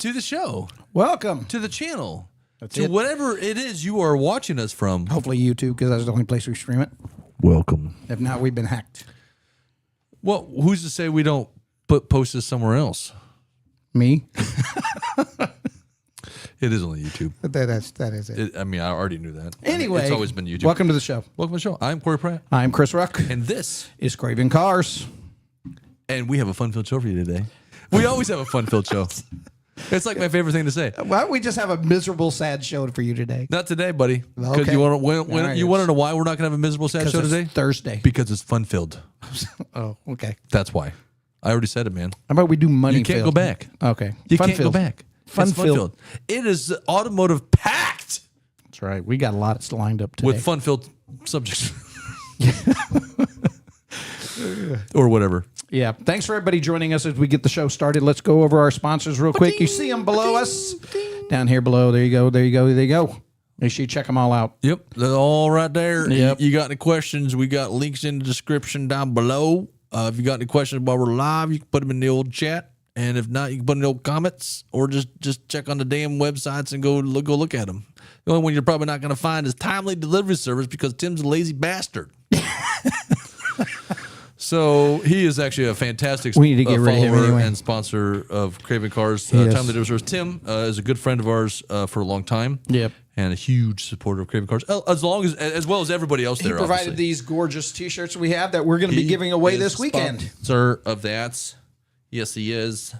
to the show. Welcome to the channel. That's to it. whatever it is you are watching us from. Hopefully YouTube, because that's the only place we stream it. Welcome. If not, we've been hacked. Well, who's to say we don't post this somewhere else? Me? It is only YouTube. That is it. I mean, I already knew that. Anyway, it's always been YouTube. Welcome to the show. Welcome to the show. I'm Corey Pratt. I'm Chris Ruck. And this is Craving Cars. And we have a fun-filled show for you today. We always have a fun-filled show. It's like my favorite thing to say. Why don't we just have a miserable, sad show for you today? Not today, buddy. Because Okay. you want to know why we're not going to have a miserable, sad show today? Thursday. Because it's fun-filled. Oh, okay. That's why. I already said it, man. How about we do money? You can't go back. Okay. You can't go back. Fun-filled. It is automotive packed. That's right. We got a lot lined up today. With fun-filled subjects. Or whatever. Yeah. Thanks for everybody joining us as we get the show started. Let's go over our sponsors real quick. You see them below us. Down here below. There you go. There you go. There you go. Make sure you check them all out. Yep. They're all right there. Yep. You got any questions? We got links in the description down below. If you got any questions while we're live, you can put them in the old chat. And if not, you can put in the old comments or just check on the damn websites and go look at them. The only one you're probably not going to find is timely delivery service because Tim's a lazy bastard. So he is actually a fantastic we need to get rid of him anyway. And sponsor of Craving Cars. Yes. Timely delivery service. Tim is a good friend of ours for a long time. Yep. And a huge supporter of Craving Cars, as well as everybody else there. He provided obviously. these gorgeous T-shirts we have that we're going to be giving away this weekend. Sponsor of that. Yes, he is.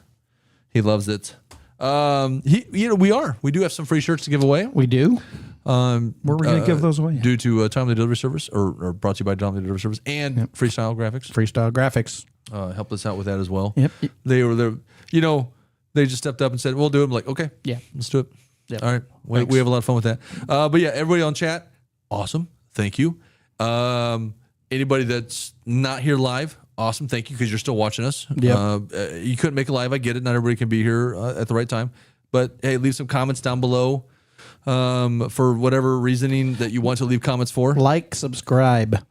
He loves it. We do have some free shirts to give away. We do. Where are we going to give those away? Due to Timely Delivery Service, or brought to you by Timely Delivery Service and Freestyle Graphics. Freestyle Graphics Helped us out with that as well. Yep. They were there. They just stepped up and said, "We'll do it." I'm like, "Okay, yeah, let's do it." Yep. All right, we have a lot of fun with that. But yeah, everybody on chat, awesome. Thank you. Anybody that's not here live, awesome. Thank you because you're still watching us. Yep. You couldn't make it live. I get it. Not everybody can be here at the right time. But hey, leave some comments down below for whatever reasoning that you want to leave comments for. Like, subscribe,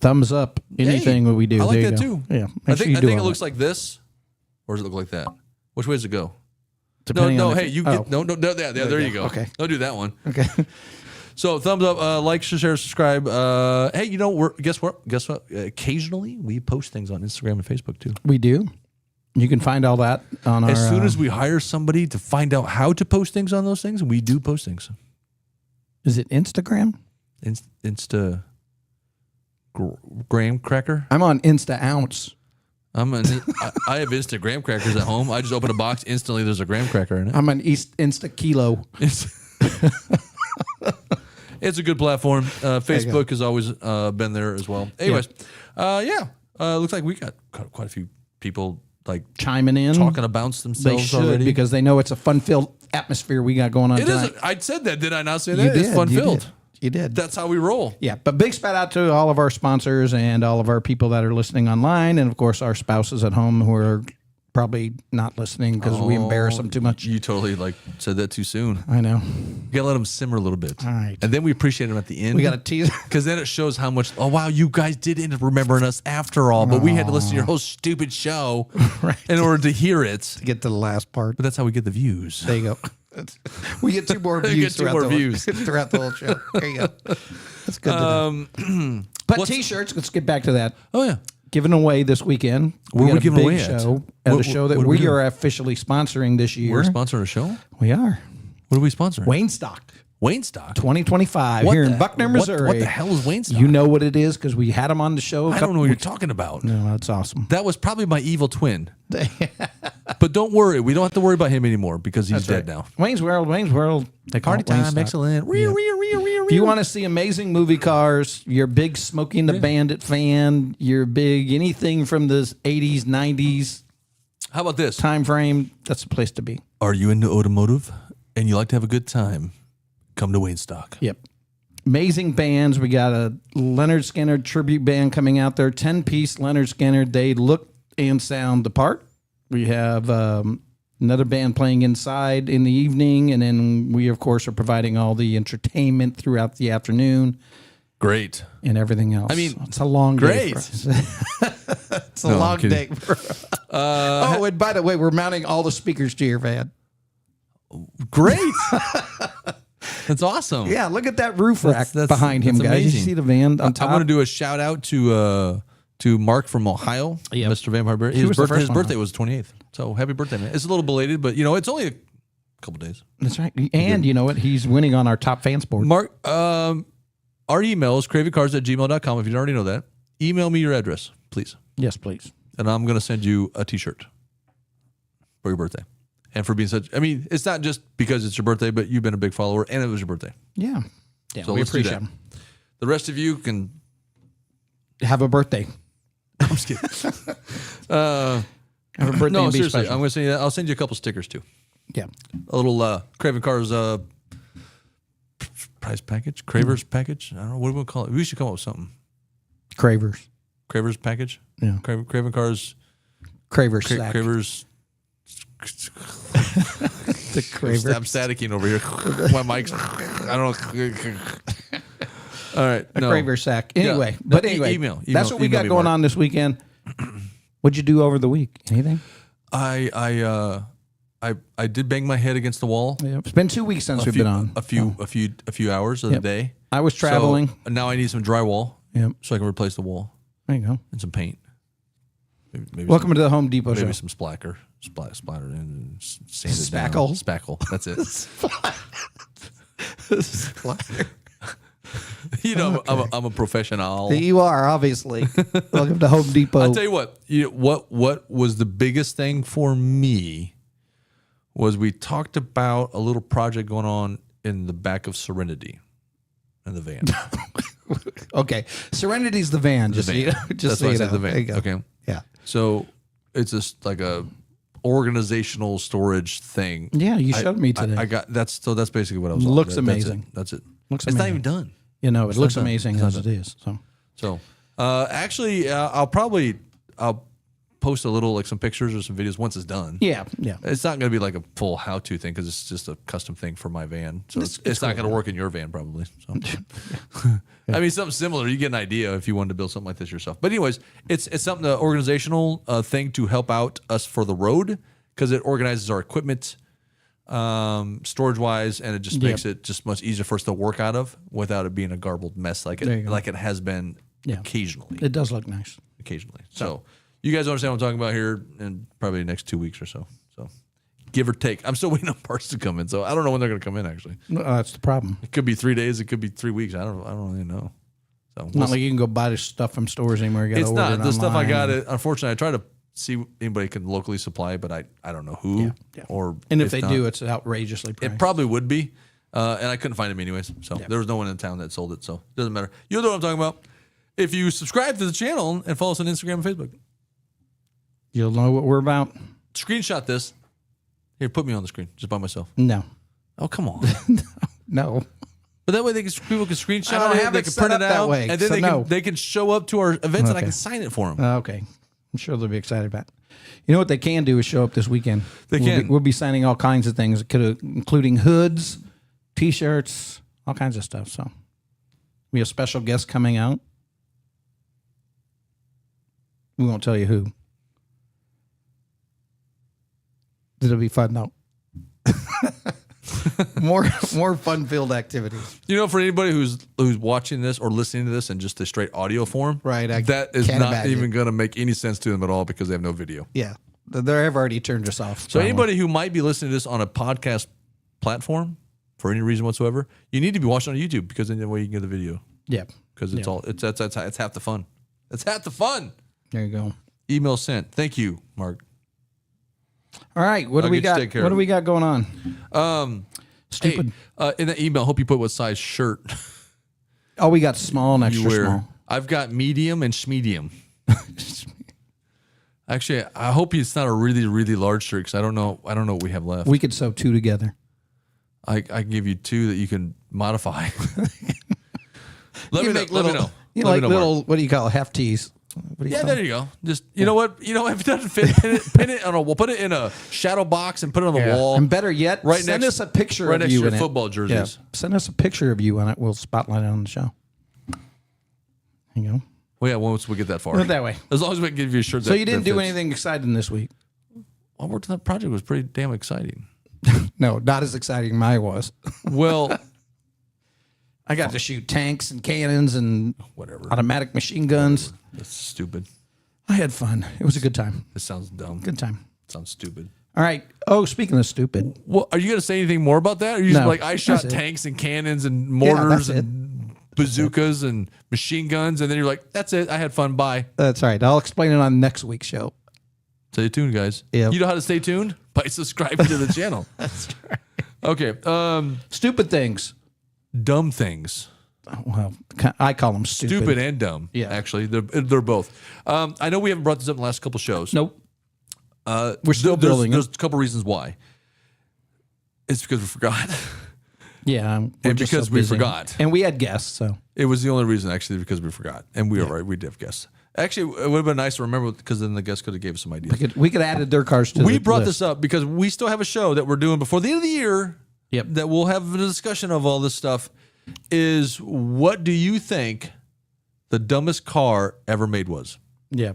thumbs up, anything that we do. I like there that you go. too. Yeah, I think it looks like this, or does it look like that? Which way does it go? No. Hey, you get no. There you go. Okay, don't do that one. Okay. So thumbs up, like, share, subscribe. Hey, guess what? Occasionally we post things on Instagram and Facebook too. We do. You can find all that on our. As soon as we hire somebody to find out how to post things on those things, we do post things. Is it Instagram? Insta. Graham cracker. I'm on Insta Ounce. I have Instagram crackers at home. I just open a box instantly. There's a graham cracker in it. I'm on Insta Kilo. It's a good platform. Facebook has always been there as well. Anyways, looks like we got quite a few people like chiming in, talking about themselves. They should already because they know it's a fun-filled atmosphere we got going on. It is. I said that. Did I not say that? You did. It's fun-filled. You did. That's how we roll. Yeah, but big shout out to all of our sponsors and all of our people that are listening online, and of course our spouses at home who are probably not listening because we embarrass them too much. You totally said that too soon. I know. You gotta let them simmer a little bit. All right. And then we appreciate them at the end. We got to tease because then it shows how much. Oh wow, you guys did end up remembering us after all, but we had to listen to your whole stupid show in order to hear it to get to the last part. But that's how we get the views. There you go. We get 2 more views. Throughout the whole show. There you go. That's good. But T-shirts. Let's get back to that. Oh yeah. Giving away this weekend. We got a big show at a show that we are officially sponsoring this year. We're sponsoring a show? We are. What are we sponsoring? Wayne Stock 2025 here in Buckner, Missouri. What the hell is Wayne Stock? You know what it is because we had him on the show. I don't know what you're talking about. No, that's awesome. That was probably my evil twin. But don't worry. We don't have to worry about him anymore because he's dead now. Wayne's World. They call Party it Wayne time. Stock. Excellent. If you want to see amazing movie cars, you're a big Smokey and the Bandit fan, you're big anything from the 80s, 90s. How about this time frame? That's the place to be. Are you into automotive and you like to have a good time? Come to Wayne Stock. Yep. Amazing bands. We got a Leonard Skinner tribute band coming out there. 10-piece Leonard Skinner. They look and sound the part. We have another band playing inside in the evening, and then we, of course, are providing all the entertainment throughout the afternoon. Great. And everything else. I mean, it's a long day for us. It's a long day for us. And by the way, we're mounting all the speakers to your van. Great. That's awesome. Yeah, look at that roof rack That's behind him, guys. amazing. You see the van on top? I'm going to do a shout out to Mark from Ohio, Yep. Mr. Vampire Bear. He was the first His one birthday was the 28th. So happy birthday, man. It's a little belated, but it's only a couple days. That's right. And you know what? He's winning on our top fan sport. Mark, our email is cravingcars@gmail.com. If you don't already know that, email me your address, please. Yes, please. And I'm going to send you a t-shirt for your birthday. And for being such, I mean, it's not just because it's your birthday, but you've been a big follower and it was your birthday. Yeah. Yeah, So we let's do appreciate that. him. The rest of you can Have a birthday. I'm just kidding. Have a birthday No, and be seriously, special. I'm going to send you that. I'll send you a couple stickers too. Yeah. A little Craving Cars prize package, Cravers package. I don't know what do we call it. We should come up with something. Cravers. Cravers package. Yeah. Craving Cars. Cravers sack. Cravers. The Cravers. I'm staticking over here. My mic's. I don't know. All right. A No. Craver sack. Anyway, Yeah. but No, anyway, email that's what we email got me, going Mark. on this weekend. What'd you do over the week? Anything? I did bang my head against the wall. Yeah. It's been 2 weeks since we've been on. a few hours of Yep. the day. I was traveling. So now I need some drywall Yep. so I can replace the wall There you go. and some paint. Maybe Welcome to the Home Depot some, maybe show. some splatter and sand it Spackle? down. Spackle. That's it. I'm a professional. You are, obviously. Welcome to Home Depot. I'll tell you what. What was the biggest thing for me was we talked about a little project going on in the back of Serenity in the van. Okay. Serenity's the van. Just van. just That's why I so said you the know. van. There you go. Okay. Yeah. So it's just like a organizational storage thing. Yeah, you showed me today. I got that's basically what I was. Looks on. amazing. That's it. Looks It's not amazing. even done. You know, it looks not done. amazing It's not as it done. is. So So actually, I'll post a little like some pictures or some videos once it's done. yeah. It's not going to be like a full how-to thing because it's just a custom thing for my van. So it's not going to work in your van probably. So I mean, something similar. You get an idea if you wanted to build something like this yourself. But anyways, it's something, the organizational thing to help out us for the road because it organizes our equipment storage-wise, and it just makes it just much easier for us to work out of without it being a garbled mess like There you go. it has been occasionally. It does look nice. Occasionally. So you guys understand what I'm talking about here in probably the next 2 weeks or so. So give or take. I'm still waiting on parts to come in, so I don't know when they're going to come in. Actually, That's the problem. it could be 3 days. It could be 3 weeks. I don't really know. So Not like you can go buy this stuff from stores anymore. You gotta it's order not it the stuff I online. got. It unfortunately, I try to see if anybody can locally supply, but I don't know who or And if they not. do, it's outrageously priced. It probably would be, and I couldn't find them anyways. So there was no one in town that sold it. So it doesn't matter. You'll know what I'm talking about. If you subscribe to the channel and follow us on Instagram and Facebook, You'll know what we're about. screenshot this. Here, put me on the screen just by myself. No. Oh, come on. No. But that way people can screenshot I don't it, have they it can set print up it that out, way, and then so they can show up to our events and I Okay. can sign it for them. Okay. I'm sure they'll be excited about it. You know what they can do is show up this weekend. They can. We'll be signing all kinds of things, including hoods, T-shirts, all kinds of stuff. So we have a special guest coming out. We won't tell you who. It'll be fun though. more fun-filled activities. You know, for anybody who's watching this or listening to this in just a straight audio form, Right, I that is can't not imagine. even going to make any sense to them at all because they have no video. Yeah, they've already turned us off. So probably. anybody who might be listening to this on a podcast platform for any reason whatsoever, you need to be watching on YouTube because then that way you can get the video yeah, because it's all it's half the fun. It's half the fun. there you go. Email sent. Thank you, Mark. All right, what do I'll we get you to got? take care What of do it. we got going on? Stupid. Hey, in the email, hope you put what size shirt Oh, we got small and you extra wear. small. I've got medium and schmedium. Actually, I hope it's not a really, really large shirt because I don't know what we have left. We could sew two together. I can give you two that you can modify. let You me make know. Let me little, know. you Let like me know, Mark. little. What do you call it? Half tees? What do you Yeah, call there you go. Just you know what? If it doesn't fit, pin it on a. We'll put it in a shadow box and put it on the Yeah. wall. And better yet, Right send next- us a picture right of next you to your in it. football jerseys. Yeah. Send us a picture of you on it. We'll spotlight it on the show. There you go. Well, yeah, once we get that far. Put it that way. As long as we can give you a shirt. So you didn't do anything exciting this week? I worked on that project. It was pretty damn exciting. No, not as exciting as mine was. Well, I got to shoot tanks and cannons and whatever. automatic machine guns. That's stupid. I had fun. It was a good time. This sounds dumb. Good time. Sounds stupid. All right. Oh, speaking of stupid. Well, are you going to say anything more about that? Or are you just No, like, I shot that's it. tanks and cannons and mortars that's and bazookas and machine guns, and then you're like, that's it. I had fun. Bye. That's right. I'll explain it on next week's show. Stay tuned, guys. Yep. You know how to stay tuned? By subscribing to the channel. That's right. Okay. Stupid things. Dumb things. Well, I call them stupid. Stupid and dumb. Yeah. Actually, they're both. I know we haven't brought this up in the last couple shows. Nope. We're still building There's a couple reasons why. It's because we forgot. Yeah. And because we forgot. And we had guests, so. It was the only reason, actually, because we forgot. And we were right. We did have guests. Actually, it would have been nice to remember because then the guests could have gave us some ideas. We could have added their cars to We the brought list. this up because we still have a show that we're doing before the end of the year. Yep. That we'll have a discussion of all this stuff. Is what do you think the dumbest car ever made was? Yeah.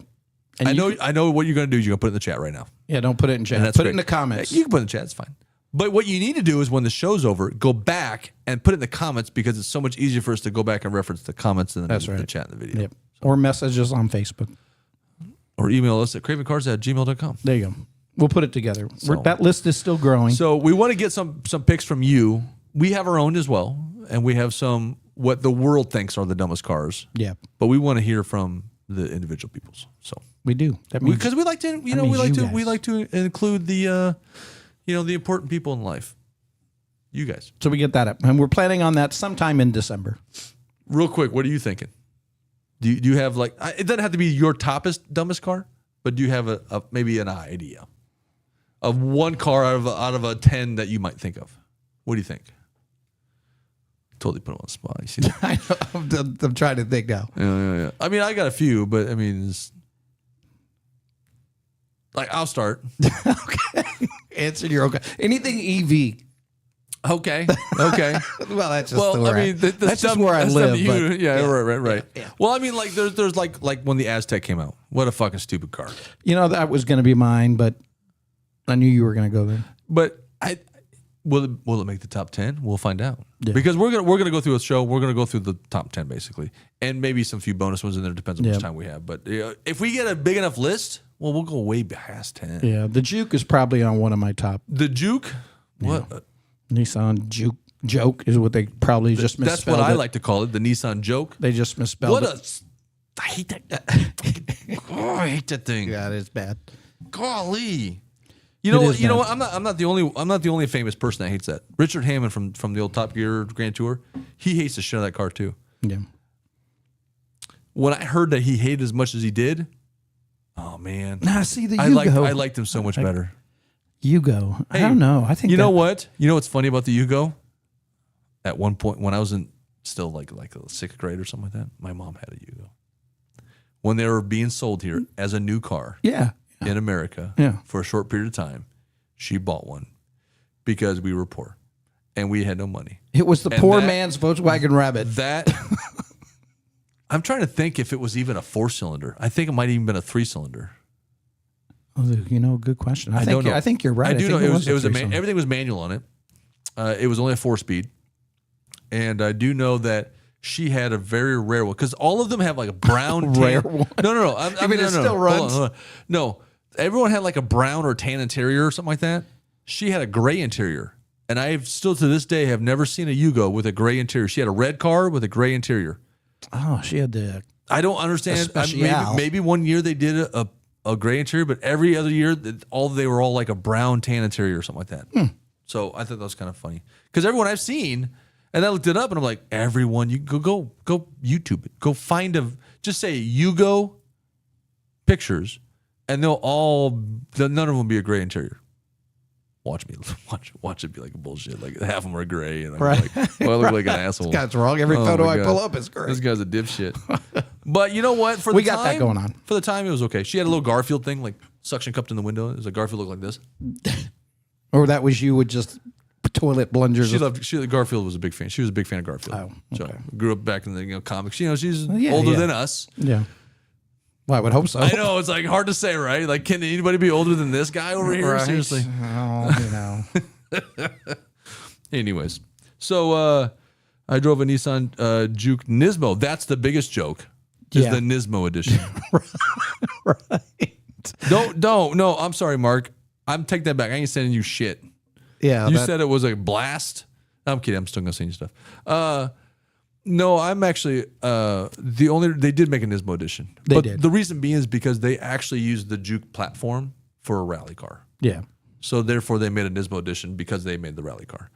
And I know what you're going to do is you're going to put it in the chat right now. Yeah, don't put it in chat. And that's Put great. it in the comments. You can put it in the chat. It's fine. But what you need to do is when the show's over, go back and put it in the comments because it's so much easier for us to go back and reference the comments and That's the right. chat in the video. Yep. Or messages on Facebook. Or email us at cravingcars@gmail.com. There you go. We'll put it together. So- That list is still growing. So we want to get some picks from you. We have our own as well. And we have some what the world thinks are the dumbest cars. Yeah, But we want to hear from the individual peoples. So we do. That means because we like to, means you we guys. like to include the, the important people in life. You guys. so we get that up, and we're planning on that sometime in December. Real quick, what are you thinking? Do you have like it doesn't have to be your dumbest car, but do you have a maybe an idea of one car out of a 10 that you might think of? What do you think? Totally put him on the spot. You see that? I know. I'm trying to think now. Yeah. I mean, I got a few, but I mean, I'll start. Okay. Answer your okay. Anything EV. Okay. Well, that's just Well, where I mean, that's just where I live. But, right. Yeah. Well, I mean, like there's like when the Aztec came out. What a fucking stupid car. that was going to be mine, but I knew you were going to go there. But will it make the top 10? We'll find out. Yeah. Because we're gonna go through a show. We're gonna go through the top 10 basically, and maybe some few bonus ones in there. Depends on Yeah. which time we have. But if we get a big enough list, well, we'll go way past 10. Yeah, the Juke is probably on one of my top. The Juke. What? Nissan Juke joke is what they probably just misspelled. That's what I it. like to call it. The Nissan joke. They just misspelled it. I hate that. Oh, I hate that thing. Yeah, it is bad. Golly. You know is what? bad. I'm not the only famous person that hates that. Richard Hammond from the old Top Gear Grand Tour, he hates the shit out of that car too. Yeah. When I heard that he hated as much as he did, oh man. Nah, see the I Yugo. liked him so much better. Yugo. I Hey, don't know. I think You know what? You know what's funny about the Yugo? At one point when I was still like a sixth grade or something like that, my mom had a Yugo. When they were being sold here as a new car Yeah. in America Yeah. for a short period of time, she bought one because we were poor and we had no money. It was the And poor that- man's Volkswagen Rabbit. That I'm trying to think if it was even a 4-cylinder. I think it might have even been a 3-cylinder. Oh, good question. I don't know. I think you're right. I do think know it was a three-cylinder. everything was manual on it. It was only a 4-speed, and I do know that she had a very rare one because all of them have like a brown Rare tan. one? No. I mean, it still runs? Hold on. No, everyone had like a brown or tan interior or something like that. She had a gray interior, and I still to this day have never seen a Yugo with a gray interior. She had a red car with a gray interior. Oh, she had the. I don't understand. Special. Maybe one year they did a gray interior, but every other year they were all like a brown tan interior or something like that. So I thought that was kind of funny because everyone I've seen, and I looked it up and I'm like, everyone, you go YouTube it, go find just say Yugo pictures, and none of them will be a gray interior. Watch it be like a bullshit. Like half of them are gray, and I'm Right. like, well, I look like an asshole. This guy's wrong. Every Oh photo my I God. pull up is great. This guy's a dipshit. But you know what? We got that going on. For the time, it was okay. She had a little Garfield thing, like suction cupped in the window. It was a Garfield looked like this. Or that was you with just toilet blungers. Garfield was a big fan. She was a big fan of Garfield. Oh, okay. So grew up back in the comics. She's Yeah, older yeah. than us. Yeah. Well, I would hope so. I know it's like hard to say, right? Like, can anybody be older than this guy over here? Right. Seriously. Oh, Anyways, so I drove a Nissan Juke Nismo. That's the biggest joke. Is the Nismo edition. Right. Don't. No, I'm sorry, Mark. I'm taking that back. I ain't sending you shit. Yeah. You said it was a blast. I'm kidding. I'm still gonna send you stuff. No, I'm actually they did make a Nismo edition. They but did. The reason being is because they actually used the Juke platform for a rally car. Yeah. So therefore they made a Nismo edition because they made the rally car.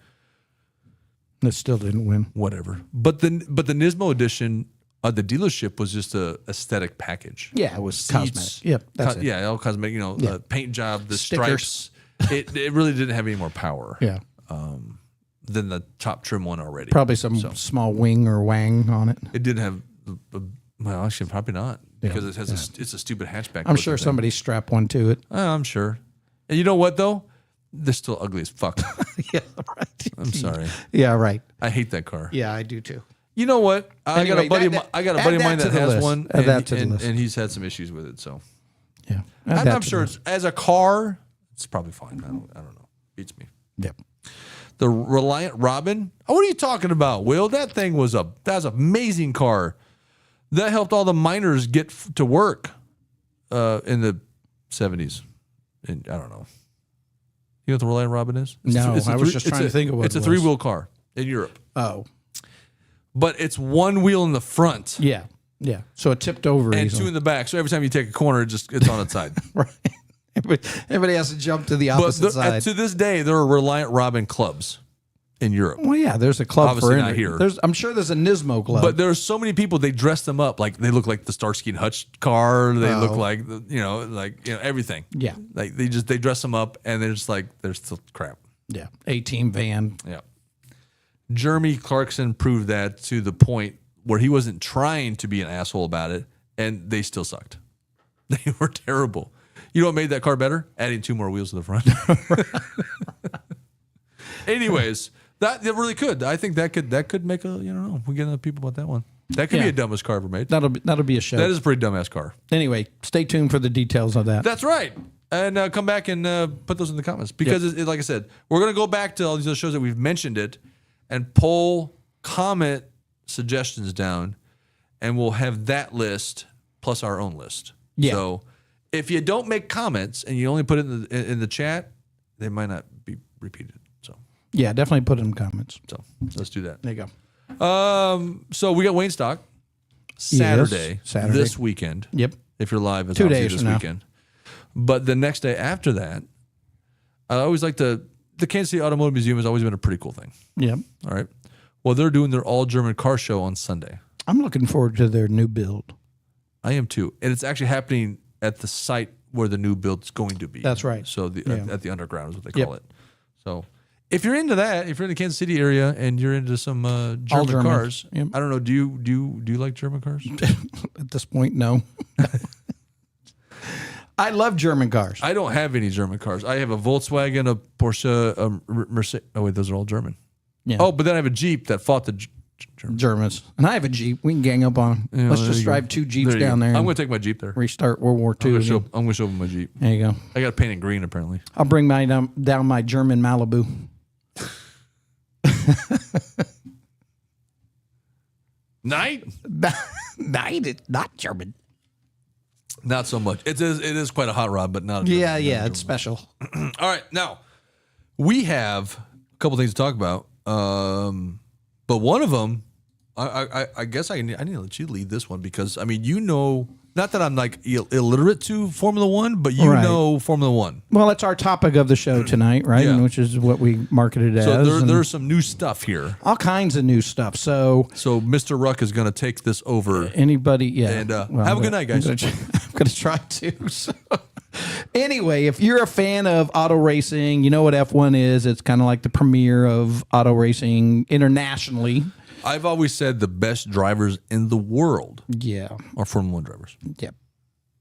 That still didn't win. Whatever. But the Nismo edition the dealership was just a aesthetic package. Yeah, it was Seats, cosmetic. Yep, that's it. Yeah, all cosmetic, paint job, the Stickers. stripes. it really didn't have any more power. Yeah. Than the top trim one already. Probably some small wing or wang on it. It didn't have well, actually probably not because it has it's a stupid hatchback. I'm sure somebody strapped one to it. I'm sure. And you know what though? They're still ugly as fuck. Yeah, right. I'm sorry. Yeah, right. I hate that car. Yeah, I do too. You know what? I got a buddy of mine that has one, and he's had some issues with it. So yeah, I'm sure as a car, it's probably fine. I don't know. Beats me. Yep. The Reliant Robin. Oh, what are you talking about, Will? That thing was an amazing car. That helped all the miners get to work in the 70s. And I don't know. You know what the Reliant Robin is? I was just trying to think of what it was. It's a 3-wheel car in Europe. Oh. But it's one wheel in the front. Yeah. Yeah. So it tipped over and easily. 2 in the back. So every time you take a corner, it's on its side. Right. Everybody has to jump to the opposite side. To this day, there are Reliant Robin clubs in Europe. Well, yeah, there's a club Obviously for not here. I'm sure there's a Nismo club. But there are so many people, they dress them up like they look like the Starsky and Hutch car. They look like everything. Yeah. Like they dress them up and they're just like they're still crap. Yeah. A-team van. Yeah. Jeremy Clarkson proved that to the point where he wasn't trying to be an asshole about it, and they still sucked. They were terrible. You know what made that car better? Adding 2 more wheels to the front. Anyways, that really could. I think that could make a we get enough people about that one. That could be a dumbest car ever made. That'll be a show. That is a pretty dumbass car. Anyway, stay tuned for the details of that. That's right. And come back and put those in the comments because, like I said, we're going to go back to all these other shows that we've mentioned it and pull comment suggestions down, and we'll have that list plus our own list. Yeah. So if you don't make comments and you only put it in the chat, they might not be repeated. So yeah, definitely put it in comments. So let's do that. There you go. So we got Wayne Stock Saturday this weekend. Yep. If you're live, it's 2 days this from weekend. But the next day after that, I always like the Kansas City Automotive Museum has always been a pretty cool thing. Yep. All right. Well, they're doing their all German car show on Sunday. I'm looking forward to their new build. I am too. And it's actually happening at the site where the new build's going to be. That's right. So at the underground is what they call it. So if you're into that, if you're in the Kansas City area and you're into some German cars, yep. I don't know. Do you like German cars? At this point, no. I love German cars. I don't have any German cars. I have a Volkswagen, a Porsche, a Mercedes. Oh wait, those are all German. Yeah. Oh, but then I have a Jeep that fought the Germans. And I have a Jeep. We can gang up on them. Let's just drive 2 Jeeps down there. I'm going to take my Jeep there. Restart World War II. I'm going to show them my Jeep. There you go. I got to paint it green, apparently. I'll bring mine down my German Malibu. Night? Night? It's not German. Not so much. It is quite a hot rod, but not. Yeah, it's special. All right, now we have a couple things to talk about. But one of them, I guess I need to let you lead this one because I mean not that I'm like illiterate to Formula One, but you know Formula One. Well, it's our topic of the show tonight, right? Yeah. Which is what we marketed as. So there's some new stuff here. All kinds of new stuff. So Mr. Ruck is going to take this over. Anybody, yeah. And have a good night, guys. I'm going to try to. So. Anyway, if you're a fan of auto racing, you know what F1 is. It's kind of like the premiere of auto racing internationally. I've always said the best drivers in the world are Formula One drivers. Yep.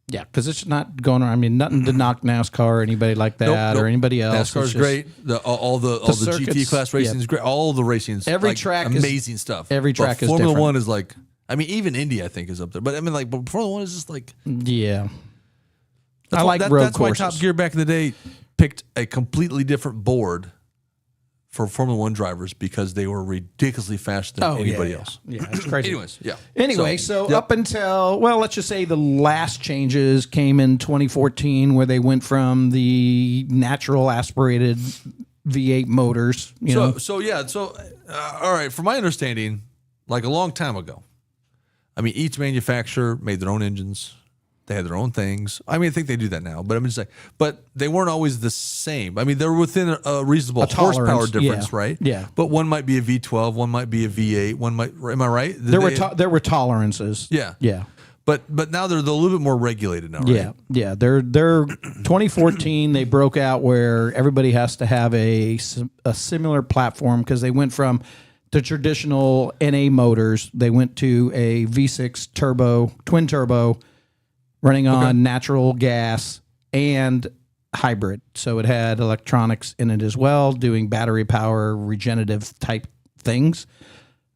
Yeah, because it's not going on. I mean, nothing to knock NASCAR or anybody like that or anybody else. NASCAR's great. All the GT class racing is great. All the racing's every track amazing stuff. Every track is Formula different. One is like, I mean, even Indy I think is up there. But I mean, like, but Formula One is just like, yeah. That's road that's courses. why Top Gear back in the day picked a completely different board for Formula One drivers because they were ridiculously faster than anybody else. Yeah, it's crazy. Anyways, yeah. Anyway, so up until, well, let's just say the last changes came in 2014 where they went from the natural aspirated V8 motors, you know. All right, from my understanding, like a long time ago, I mean, each manufacturer made their own engines. They had their own things. I mean, I think they do that now, but I'm just saying, but they weren't always the same. I mean, they were within a reasonable horsepower difference, right? Yeah. But one might be a V12, one might be a V8, one might, am I right? There were tolerances. Yeah. Yeah. But now they're a little bit more regulated now, right? Yeah. Yeah. They're 2014, they broke out where everybody has to have a similar platform because they went from the traditional NA motors, they went to a V6 turbo, twin turbo, running on natural gas and hybrid. So it had electronics in it as well, doing battery power, regenerative type things.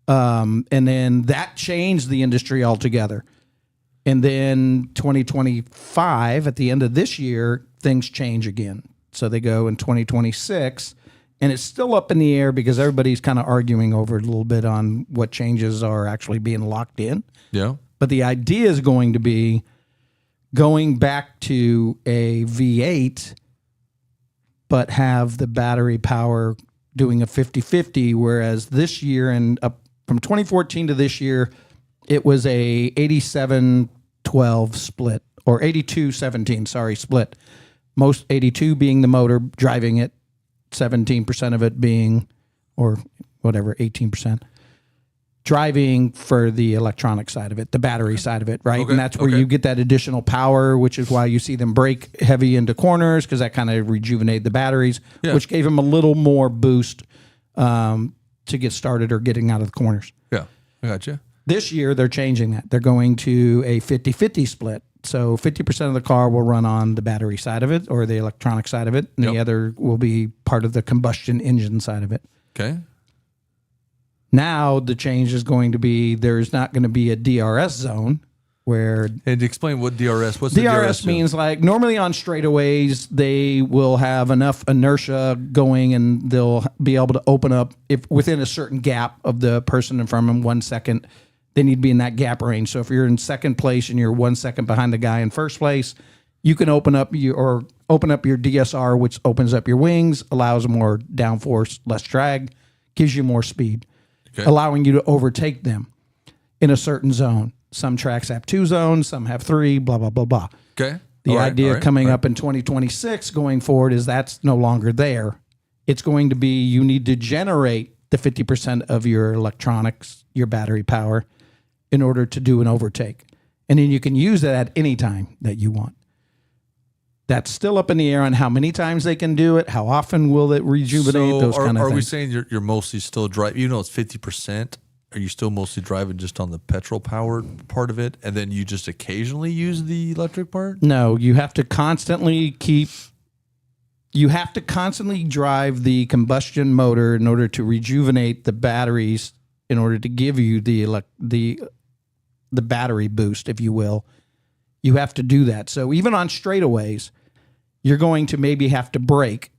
And then that changed the industry altogether. And then 2025, at the end of this year, things change again. So they go in 2026, and it's still up in the air because everybody's kind of arguing over it a little bit on what changes are actually being locked in. Yeah. But the idea is going to be going back to a V8, but have the battery power doing a 50-50, whereas this year and up from 2014 to this year, it was a 87-12 split, or 82-17, split. Most 82 being the motor driving it, 17% of it being, or whatever, 18%. Driving for the electronic side of it, the battery side of it, right? And that's where you get that additional power, which is why you see them brake heavy into corners because that kind of rejuvenated the batteries, which gave them a little more boost to get started or getting out of the corners. Yeah, I gotcha. This year, they're changing that. They're going to a 50-50 split. So 50% of the car will run on the battery side of it or the electronic side of it, and the other will be part of the combustion engine side of it. Okay. Now the change is going to be there's not going to be a DRS zone where... And explain what DRS, what's the DRS means like normally on straightaways, they will have enough inertia going and they'll be able to open up if within a certain gap of the person in front of them, 1 second, they need to be in that gap range. So if you're in second place and you're 1 second behind the guy in first place, you can open up your DSR, which opens up your wings, allows more downforce, less drag, gives you more speed. Allowing you to overtake them in a certain zone. Some tracks have 2 zones, some have 3, blah, blah, blah, blah. Okay. The idea coming up in 2026 going forward is that's no longer there. It's going to be you need to generate the 50% of your electronics, your battery power, in order to do an overtake. And then you can use that at any time that you want. That's still up in the air on how many times they can do it, how often will it rejuvenate, those kind of things. Are we saying you're mostly still driving, even though it's 50%, are you still mostly driving just on the petrol-powered part of it, and then you just occasionally use the electric part? No, you have to constantly drive the combustion motor in order to rejuvenate the batteries, in order to give you the battery boost, if you will. You have to do that. So even on straightaways, you're going to maybe have to brake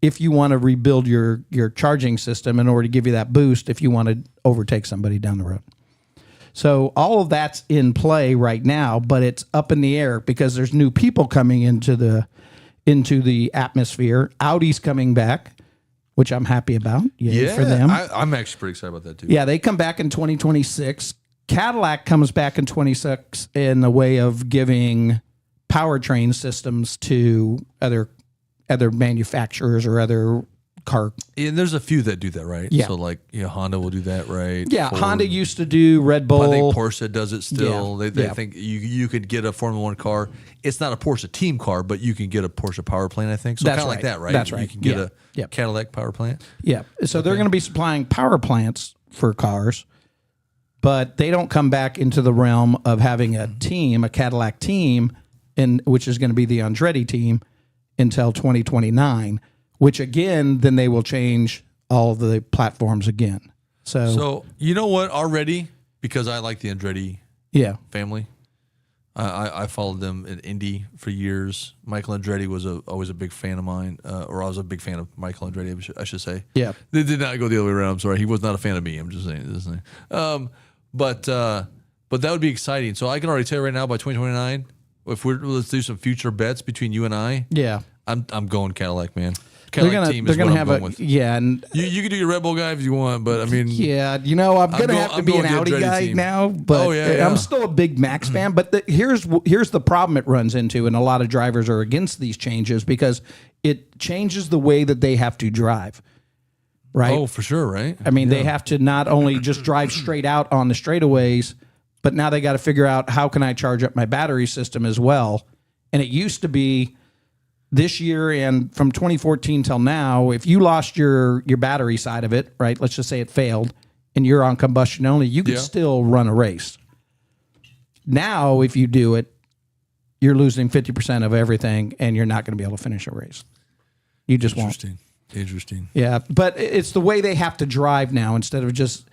if you want to rebuild your charging system in order to give you that boost if you want to overtake somebody down the road. So all of that's in play right now, but it's up in the air because there's new people coming into the atmosphere. Audi's coming back, which I'm happy about. Yay for them. I'm actually pretty excited about that too. Yeah, they come back in 2026. Cadillac comes back in 26 in the way of giving powertrain systems to other manufacturers or other car. And there's a few that do that, right? Yeah. So like, Honda will do that, right? Yeah, Ford. Honda used to do Red Bull. I think Porsche does it still. Yeah. They think you could get a Formula One car. It's not a Porsche team car, but you can get a Porsche power plant, I think. So kind of like that, right? That's right. You can get a Cadillac power plant. Yeah. So they're going to be supplying power plants for cars, but they don't come back into the realm of having a team, a Cadillac team, which is going to be the Andretti team until 2029, which again, then they will change all of the platforms again. So you know what already, because I like the Andretti family, I followed them in Indy for years. Michael Andretti was always a big fan of mine, or I was a big fan of Michael Andretti, I should say. Yeah. It did not go the other way around. I'm sorry. He was not a fan of me. I'm just saying. But that would be exciting. So I can already tell you right now by 2029, let's do some future bets between you and I. Yeah. I'm going Cadillac, man. They're Cadillac team is what I'm going with. Yeah, and You can do your Red Bull guy if you want, but I mean, yeah, I'm gonna have to be an Audi guy team. now. But I'm still a big Max fan. But here's the problem it runs into, and a lot of drivers are against these changes because it changes the way that they have to drive. Right? Oh, for sure, right? I mean, they have to not only just drive straight out on the straightaways, but now they got to figure out how can I charge up my battery system as well. And it used to be this year and from 2014 till now, if you lost your battery side of it, right? Let's just say it failed and you're on combustion only, you could still run a race. Now, if you do it, you're losing 50% of everything and you're not going to be able to finish a race. You just won't. Interesting. Yeah, but it's the way they have to drive now instead of just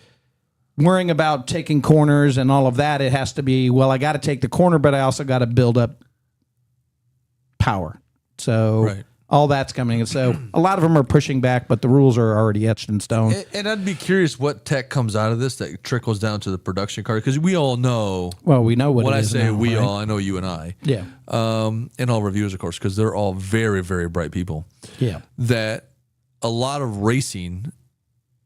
worrying about taking corners and all of that. It has to be, well, I got to take the corner, but I also got to build up power. So all that's coming. And so a lot of them are pushing back, but the rules are already etched in stone. And I'd be curious what tech comes out of this that trickles down to the production car, because we all know. Well, we know what when it I is say now, we right? all, I know you and I. Yeah. And all reviewers, of course, because they're all very, very bright people. Yeah. That a lot of racing,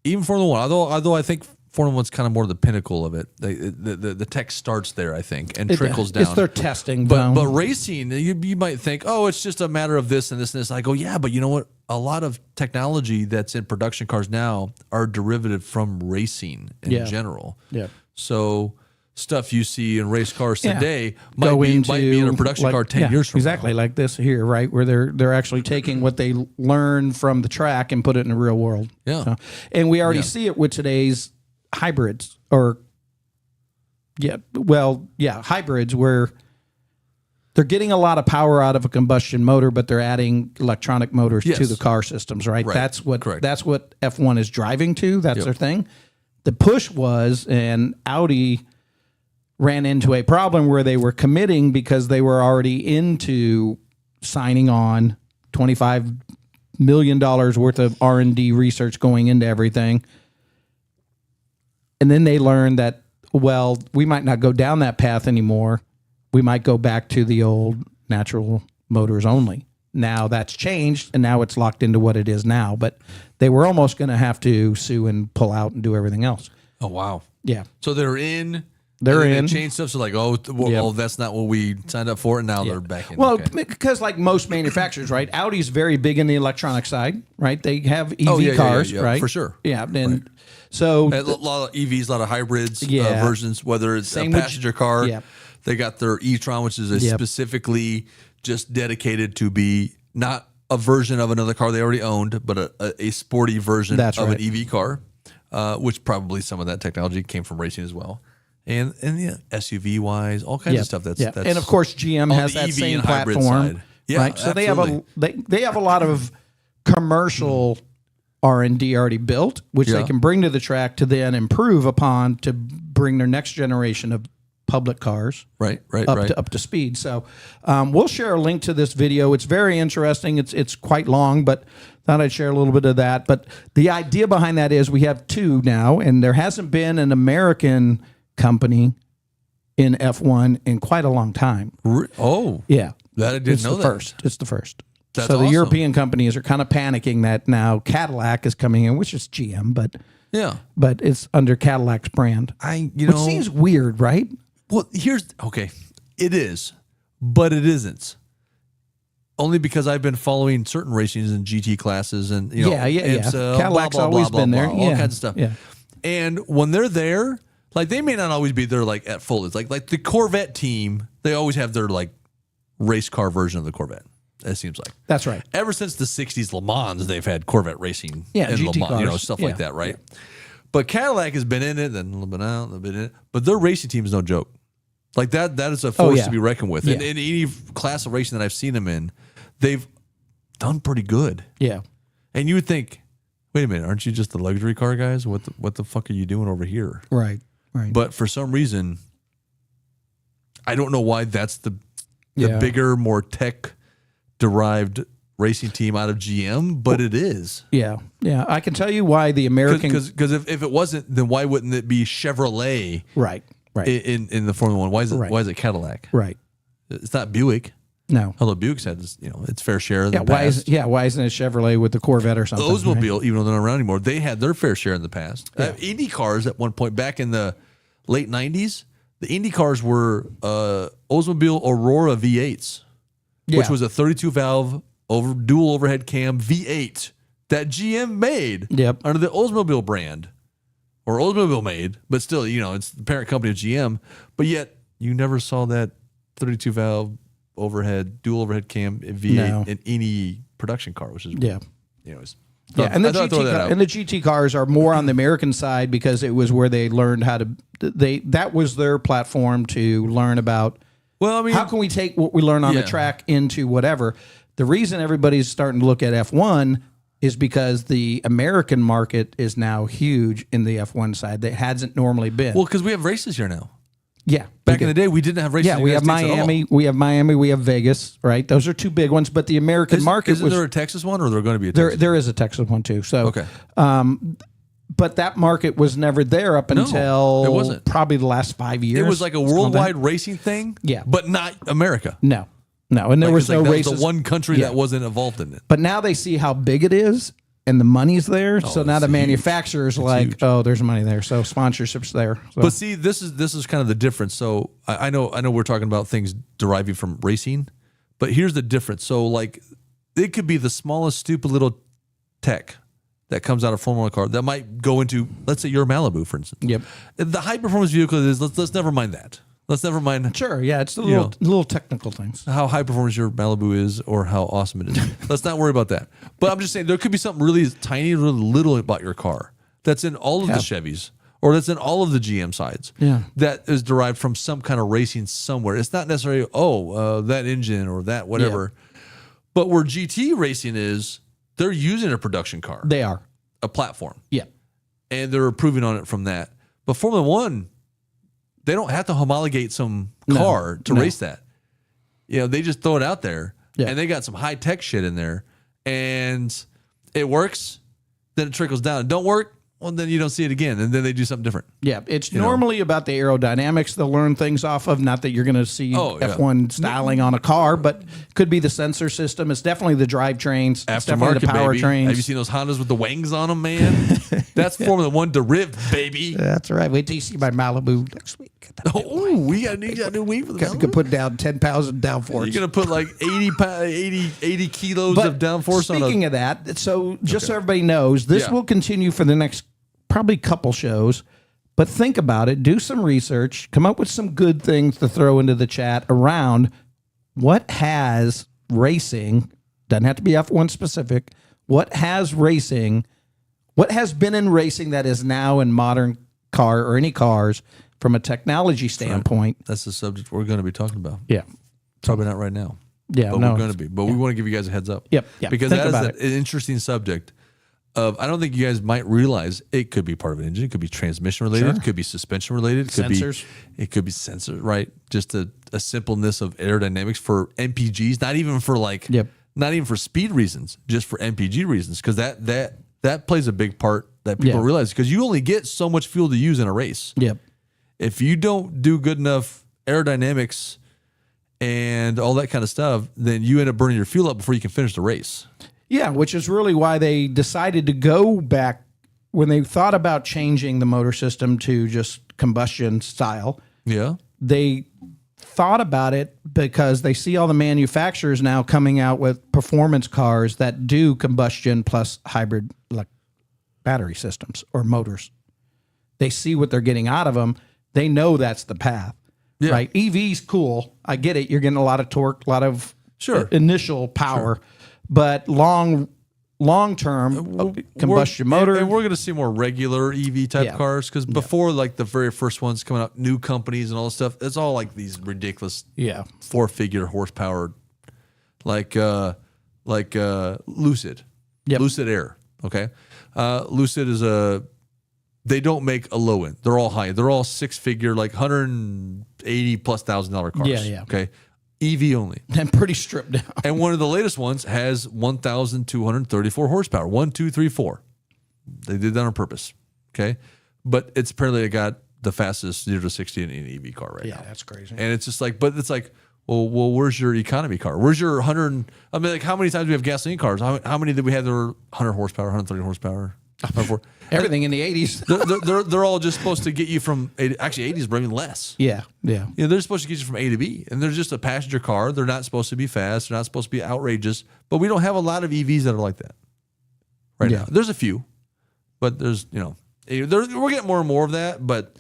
even Formula One, although I think Formula One's kind of more the pinnacle of it. The tech starts there, I think, and trickles down. It's their testing. But racing, you might think, oh, it's just a matter of this and this and this. I go, yeah, but you know what? A lot of technology that's in production cars now are derivative from racing in general. Yeah. So stuff you see in race cars today might be in a production car 10 years from exactly now. like this here, right? Where they're actually taking what they learn from the track and put it in the real world. Yeah. So, and we already see it with today's hybrids hybrids where they're getting a lot of power out of a combustion motor, but they're adding electronic motors to the car systems, right? That's what F1 is driving to. That's their thing. The push was, and Audi ran into a problem where they were committing because they were already into signing on $25 million worth of R&D research going into everything. And then they learned that, well, we might not go down that path anymore. We might go back to the old natural motors only. Now that's changed, and now it's locked into what it is now. But they were almost going to have to sue and pull out and do everything else. Oh, wow. Yeah. So they're in. They're in. They changed stuff. So like, that's not what we signed up for, and now they're back in. Well, because like most manufacturers, right? Audi's very big in the electronic side, right? They have EV cars, right? For sure. Yeah, and so a lot of EVs, a lot of hybrids versions. Whether it's a passenger car, they got their e-tron, which is specifically just dedicated to be not a version of another car they already owned, but a sporty version of an EV car, which probably some of that technology came from racing as well. And SUV wise, all kinds of stuff. That's and of course GM has that EV same and hybrid platform, side. Yeah, right? So absolutely. they have a lot of commercial R&D already built, which they can bring to the track to then improve upon to bring their next generation of public cars up to speed. So we'll share a link to this video. It's very interesting. It's quite long, but thought I'd share a little bit of that. But the idea behind that is we have two now, and there hasn't been an American company in F1 in quite a long time. Oh, yeah, that I didn't know. It's the first. That's so the awesome. European companies are kind of panicking that now Cadillac is coming in, which is GM, but it's under Cadillac's brand. Which seems weird, right? Well, it is, but it isn't. Only because I've been following certain racings and GT classes and Cadillac's always been there, all kinds of stuff. Yeah. And when they're there, like they may not always be there like at full. It's like the Corvette team, they always have their like race car version of the Corvette. It seems like that's right. Ever since the '60s Le Mans, they've had Corvette racing, in GT Le Mans, cars. Stuff like that, right? Yeah. But Cadillac has been in it, then a little bit out, a little bit in it. But their racing team is no joke. Like that is a force to be reckoned with. And in any class of racing that I've seen them in, they've done pretty good. Yeah. And you would think, wait a minute, aren't you just the luxury car guys? What the fuck are you doing over here? Right. But for some reason, I don't know why that's the Yeah. bigger, more tech derived racing team out of GM, but it is. Yeah. I can tell you why the American Because if it wasn't, then why wouldn't it be Chevrolet? Right. In the Formula One, why is it Cadillac? Right. It's not Buick. No. Although Buick's had its fair share in the Why past. isn't it Chevrolet with the Corvette or something? Oldsmobile, right? even though they're not around anymore, they had their fair share in the past. Indy cars at one point back in the late 90s, the Indy cars were Oldsmobile Aurora V8s, which was a 32 valve dual overhead cam V8 that GM made under the Oldsmobile brand, or Oldsmobile made, but still, it's the parent company of GM. But yet you never saw that 32 valve dual overhead cam V8 in any production car, which is anyways. And the GT cars are more on the American side because it was where they learned how to. That was their platform to learn about. Well, I mean, how can we take what we learn on the track into whatever? The reason everybody's starting to look at F1 is because the American market is now huge in the F1 side that hasn't normally been. Well, because we have races here now. Yeah. Back in the day, we didn't have races. Yeah, we have Miami. We have Miami. We have Vegas. Right. Those are two big ones. But the American market isn't there a Texas one, or there going to be a Texas? There is a Texas one too. So okay. But that market was never there up until it wasn't. Probably the last 5 years. It was like a worldwide racing thing. Yeah. But not America. No. And there was no races. That was the one country that wasn't involved in it. But now they see how big it is. And the money's there, so now the manufacturer's huge. Oh, there's money there, so sponsorship's there. So. But see, this is kind of the difference. So I know we're talking about things deriving from racing, but here's the difference. So like, it could be the smallest, stupid little tech that comes out of Formula 1 car that might go into, let's say, your Malibu, for instance. Yep. The high performance vehicle is. Let's never mind that. Let's never mind. Sure, yeah, it's the little technical things. How high performance your Malibu is or how awesome it is. Let's not worry about that. But I'm just saying there could be something really tiny, really little about your car that's in all of the Chevys or that's in all of the GM sides that is derived from some kind of racing somewhere. It's not necessarily, that engine or that whatever. Yeah. But where GT racing is, they're using a production car. They are. A platform. Yeah. And they're improving on it from that. But Formula 1, they don't have to homologate some car to race that. They just throw it out there, and they got some high tech shit in there, and it works. Then it trickles down. It don't work. Well, then you don't see it again, and then they do something different. Yeah, it's normally about the aerodynamics they'll learn things off of. Not that you're going to see F1 styling on a car, but could be the sensor system. It's definitely the drivetrains. It's definitely the powertrains. Have you seen those Hondas with the wings on them, man? That's Formula 1 derived, baby. That's right. Wait till you see my Malibu next week. We got a new wing for the Malibu. You could put down 10 pounds of downforce. You're going to put like 80 kilos of downforce on it. Speaking of that, so just so everybody knows, this will continue for the next probably couple shows, but think about it, do some research, come up with some good things to throw into the chat around what has racing, doesn't have to be F1 specific, what has been in racing that is now in modern car or any cars from a technology standpoint. Right. That's the subject we're going to be talking about. Yeah. Probably not right now. Yeah, but we're going to be. But we want to give you guys a heads up. Yep. Because that is an interesting subject. I don't think you guys might realize it could be part of an engine. It could be transmission related. It could be suspension related. It could be sensors, right? Just a simpleness of aerodynamics for MPGs, not even for not even for speed reasons, just for MPG reasons. Because that plays a big part that people realize, because you only get so much fuel to use in a race. Yep. If you don't do good enough aerodynamics and all that kind of stuff, then you end up burning your fuel up before you can finish the race. Yeah, which is really why they decided to go back when they thought about changing the motor system to just combustion style. Yeah. They thought about it because they see all the manufacturers now coming out with performance cars that do combustion plus hybrid like battery systems or motors. They see what they're getting out of them. They know that's the path. Yeah. Right? EV's cool. I get it. You're getting a lot of torque, a lot of initial power. Sure. But long term combustion motor, and we're going to see more regular EV type cars, because before like the very first ones coming out, new companies and all this stuff, it's all like these ridiculous 4-figure horsepower, like Lucid, Lucid Air. Okay, Lucid is they don't make a low end. They're all high. They're all 6-figure, like 160 $80,000+ cars. Yeah. Okay. EV only. And pretty stripped down. And one of the latest ones has 1,234 horsepower. 1, 2, 3, 4. They did that on purpose. Okay. But it's apparently got the fastest 0 to 60 in an EV car right now. Yeah, that's crazy. And it's just like, but it's like, well, where's your economy car? Where's your 100? I mean, like, how many times do we have gasoline cars? How many did we have that were 100 horsepower, 130 horsepower? Everything in the 80s. They're all just supposed to get you from actually 80s, but even less. Yeah. You know, they're supposed to get you from A to B, and they're just a passenger car. They're not supposed to be fast. They're not supposed to be outrageous. But we don't have a lot of EVs that are like that now. There's a few, but there's we're getting more and more of that, but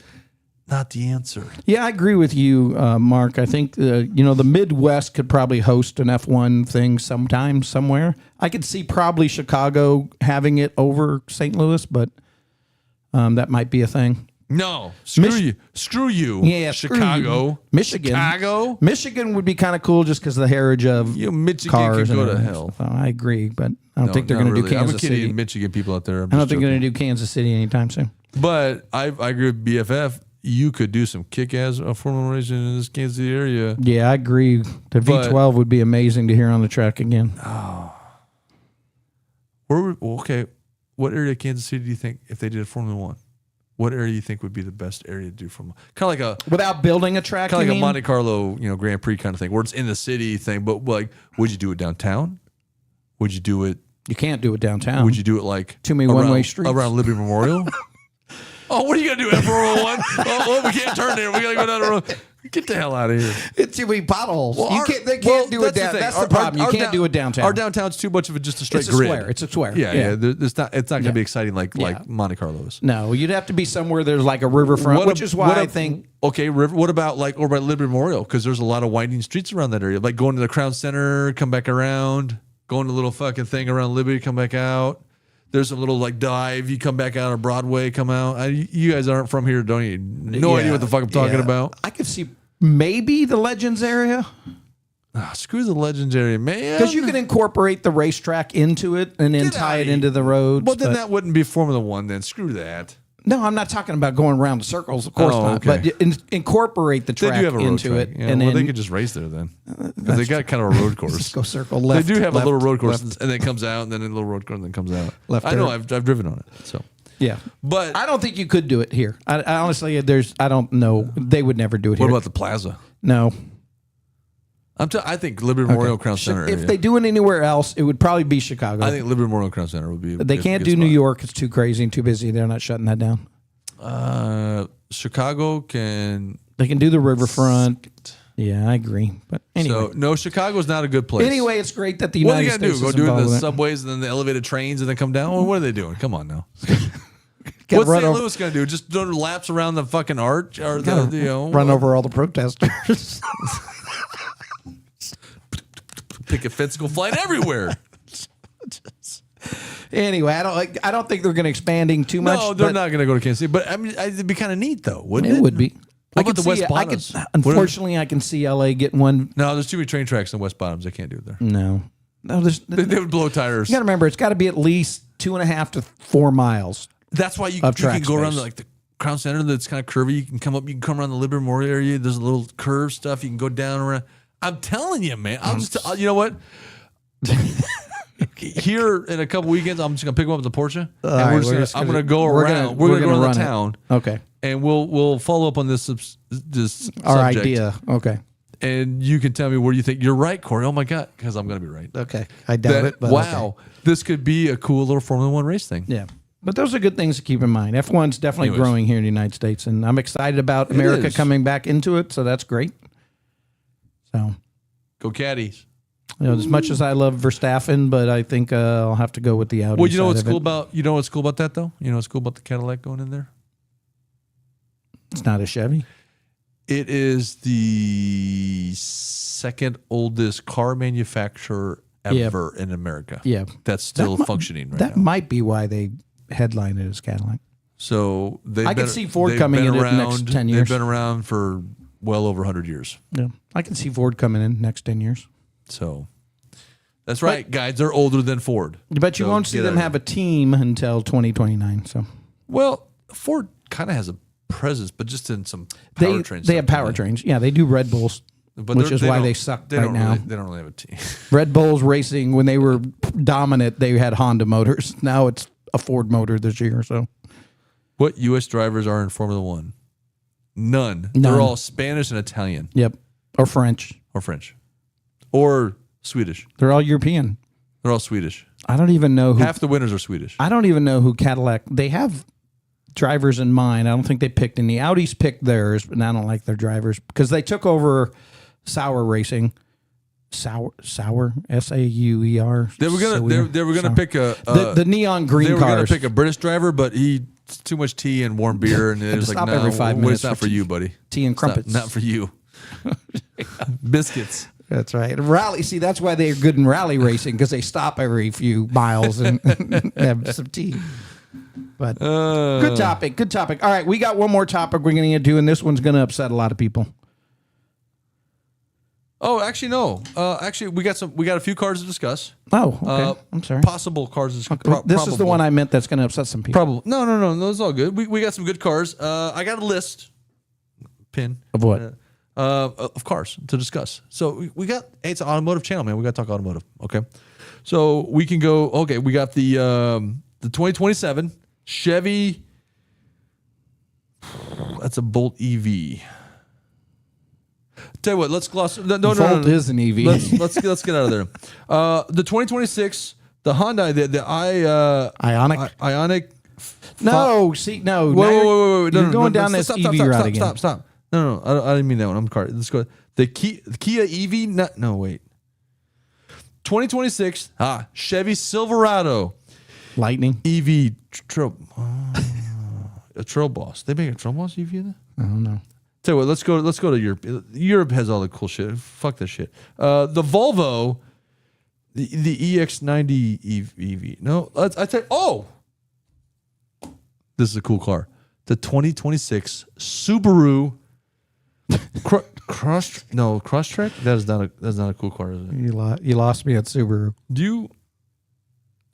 not the answer. Yeah, I agree with you, Mark. I think the Midwest could probably host an F1 thing sometime, somewhere. I could see probably Chicago having it over St. Louis, but that might be a thing. No, screw you. Yeah, Chicago, you. Michigan. Chicago, Michigan would be kind of cool just because of the heritage of Michigan cars. Can go and to hell. So I agree, but I don't think they're going to do Kansas I'm kidding, City. Michigan people out there. I don't think they're going to do Kansas City anytime soon. But I agree with BFF. You could do some kick-ass Formula 1 racing in this Kansas City area. Yeah, I agree. The V12 would be amazing to hear on the track again. Oh. Okay. What area of Kansas City do you think, if they did a Formula 1, what area do you think would be the best area to do from? Kind of like without building a track, kind of like a Monte Carlo, Grand Prix kind of thing, where it's in the city thing. But like, would you do it downtown? Would you do it? You can't do it downtown. Would you do it like too many one-way streets around Liberty Memorial? Oh, what are you gonna do? F401? Oh, we can't turn there. We gotta go down the road. Get the hell out of here. It's too many potholes. Well, they can't do it down. That's the problem. You can't do it downtown. Our downtown's too much of just a straight it's grid. Square. It's a square. Yeah. It's not gonna be exciting like Monte Carlo's. No, you'd have to be somewhere there's like a riverfront, which is why I think. Okay, river. What about like over by Liberty Memorial? Because there's a lot of winding streets around that area. Like going to the Crown Center, come back around, going to a little fucking thing around Liberty, come back out. There's a little like dive. You come back out of Broadway, come out. You guys aren't from here, don't you? No idea what the fuck I'm talking about. I could see maybe the Legends area. Screw the Legends area, man. Because you can incorporate the racetrack into it and then tie it into the roads. Well, then that wouldn't be Formula 1 then. Screw that. No, I'm not talking about going around the circles, of course not. Okay. But incorporate the track into it. Yeah, and well, then they could just race there then. Because they got kind of a road course. Just go circle left. They do have left, a little road course, left. and then it comes out, and then a little road course, and then comes out. Left, I know, I've driven on it. So yeah. But I don't think you could do it here. I honestly, I don't know. They would never do it here. What about the plaza? No. I think Liberty Memorial Crown Center. If they do it anywhere else, it would probably be Chicago. I think Liberty Memorial Crown Center would be. They can't do New York. It's too crazy and too busy. They're not shutting that down. Chicago can. They can do the riverfront. Yeah, I agree. But anyway, So no, Chicago's not a good place. anyway, it's great that the What are United they gonna States do? Go is do involved the with it. subways and then the elevated trains and then come down? Well, what are they doing? Come on now. Gotta What's run St. over- Louis gonna do? Just do laps around the fucking arch or the run over all the protesters. picket fence go flying everywhere. Anyway, I don't think they're going to expanding too much. No, they're not going to go to Kansas City. But I mean, it'd be kind of neat though, wouldn't it? It would be. What about the West Bottoms? Unfortunately, I can see LA getting one. No, there's too many train tracks in West Bottoms. They can't do it there. No, They would blow tires. You got to remember, it's got to be at least 2.5 to 4 miles. That's why you can go around the Crown Center that's kind of curvy. You can come around the Liberty Memorial area. There's a little curve stuff. You can go down around. I'm telling you, man. You know what? Here in a couple weekends, I'm just gonna pick them up at the Porsche. I'm gonna go around. We're gonna go around the town. Okay. And we'll follow up on this Our subject. idea. Okay. And you can tell me where you think you're right, Corey. Oh my God, because I'm gonna be right. Okay. I doubt it. But wow, okay. This could be a cool little Formula 1 race thing. Yeah. But those are good things to keep in mind. F1's definitely growing here in the United States, and I'm excited about America coming back into it. So that's great. So go Caddies. As much as I love Verstappen, but I think I'll have to go with the Audi. Well, you know what's cool about that though? You know what's cool about the Cadillac going in there? It's not a Chevy. It is the second oldest car manufacturer ever in America. Yeah. That's still functioning right now. That might be why they headline it as Cadillac. So I can see Ford coming in the next 10 years. They've been around for well over 100 years. Yeah. I can see Ford coming in next 10 years. So that's right, guys. They're older than Ford. But you won't see them have a team until 2029. So, well, Ford kind of has a presence, but just in some They powertrains. have powertrains. Yeah, they do Red Bulls, but which is why they suck right now. They don't really have a team. Red Bulls Racing, when they were dominant, they had Honda motors. Now it's a Ford motor this year. So, What U.S. drivers are in Formula One? None. They're all Spanish and Italian. Yep, or French, or French, or Swedish. They're all European. They're all Swedish. I don't even know who. Half the winners are Swedish. I don't even know who Cadillac. They have drivers in mind. I don't think they picked any. Audis picked theirs, but I don't like their drivers because they took over Sauer Racing. Sauer, Sauer. They were gonna pick the neon green They were cars. gonna pick a British driver, but he too much tea and warm beer, and it was like, Stop no, every 5 minutes it's not for you, buddy. Tea and crumpets. Not for you. Biscuits. That's right. Rally. See, that's why they're good in rally racing because they stop every few miles and have some tea. But good topic. Good topic. All right, we got one more topic we're going to get to, and this one's going to upset a lot of people. Oh, actually, no. Actually, we got a few cars to discuss. Oh, okay. I'm sorry. Possible cars. This is the one I meant that's going to upset some people. Probably. No. It's all good. We got some good cars. I got a list. Pin. Of what? Of cars to discuss. So we got, hey, it's an automotive channel, man. We got to talk automotive. Okay. So we can go, okay, we got the 2027 Chevy. That's a Bolt EV. Tell you what, let's gloss. No. Volt is an EV. Let's get out of there. The 2026, the Hyundai, the Ioniq. Ioniq. No. Wait. You're going down this EV route again. Stop. No. I didn't mean that one. I'm sorry. Let's go. The Kia EV. No, wait. 2026. Chevy Silverado. Lightning. EV. A Trail Boss. They make a Trail Boss EV in there? I don't know. Tell you what, let's go to Europe. Europe has all the cool shit. Fuck that shit. The Volvo, the EX90 EV. No, I tell you. Oh, this is a cool car. The 2026 Subaru Crosstrek. That's not a cool car, is it? You lost me at Subaru. Do you?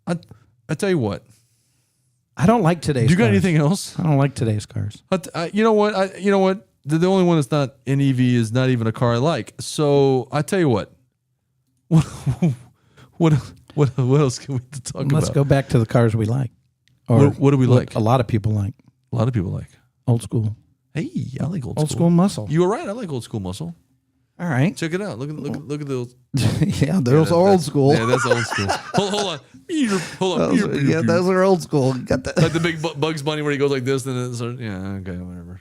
I tell you what. I don't like today's. Do you got cars. anything else? I don't like today's cars. You know what? The only one that's not an EV is not even a car I like. So I tell you what. What else can we talk about? Let's go back to the cars we like. Or what do we like? A lot of people like. A lot of people like Old school. Hey, I like old school. Old school muscle. You were right. I like old school muscle. All right. Check it out. Look at those. Yeah, those are old school. Yeah, that's old school. Hold on. Yeah, those are old school. Got the like the big Bugs Bunny where he goes like this, and it's okay, whatever.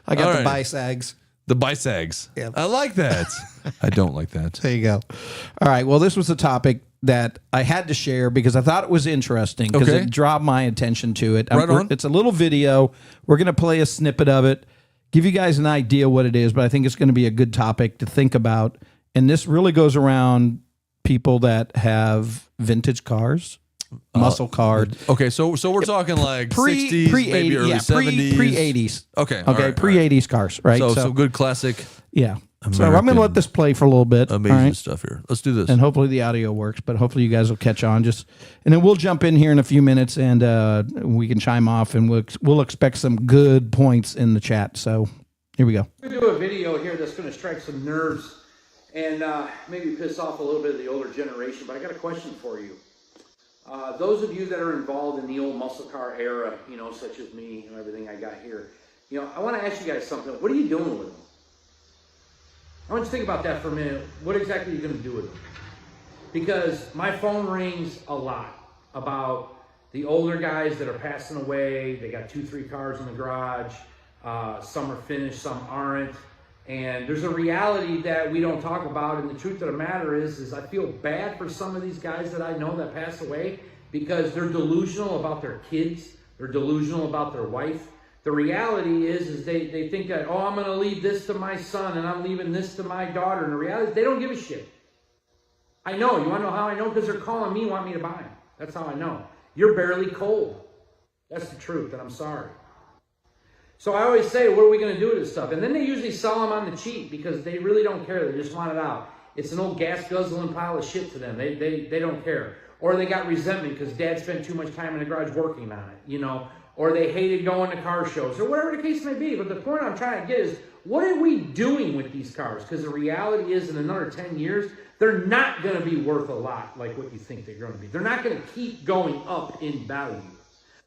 I got the bisags. The bisags. Yeah. I like that. I don't like that. There you go. All right. Well, this was a topic that I had to share because I thought it was interesting because it drew my attention to it. Right on. It's a little video. We're going to play a snippet of it, give you guys an idea what it is, but I think it's going to be a good topic to think about. And this really goes around people that have vintage cars, muscle cars. Okay, so we're talking like 60s, maybe early 70s. Pre-80s. Okay. Pre-80s cars, right? So some good classic. Yeah. So I'm going to let this play for a little bit. Amazing stuff here. Let's do this. And hopefully the audio works, but hopefully you guys will catch on. And then we'll jump in here in a few minutes and we can chime off and we'll expect some good points in the chat. So here we go. We're going to do a video here that's going to strike some nerves and maybe piss off a little bit of the older generation, but I got a question for you. Those of you that are involved in the old muscle car era, such as me and everything I got here, I want to ask you guys something. What are you doing with them? I want you to think about that for a minute. What exactly are you going to do with them? Because my phone rings a lot about the older guys that are passing away. They got 2-3 cars in the garage. Some are finished, some aren't. And there's a reality that we don't talk about. And the truth of the matter is I feel bad for some of these guys that I know that pass away because they're delusional about their kids. They're delusional about their wife. The reality is they think that, I'm going to leave this to my son and I'm leaving this to my daughter. And the reality is they don't give a shit. I know. You want to know how I know? Because they're calling me, want me to buy them. That's how I know. You're barely cold. That's the truth, and I'm sorry. So I always say, what are we going to do with this stuff? And then they usually sell them on the cheap because they really don't care. They just want it out. It's an old gas guzzling pile of shit to them. They don't care. Or they got resentment because dad spent too much time in the garage working on it, or they hated going to car shows, or whatever the case may be. But the point I'm trying to get is, what are we doing with these cars? Because the reality is, in another 10 years, they're not going to be worth a lot like what you think they're going to be. They're not going to keep going up in value.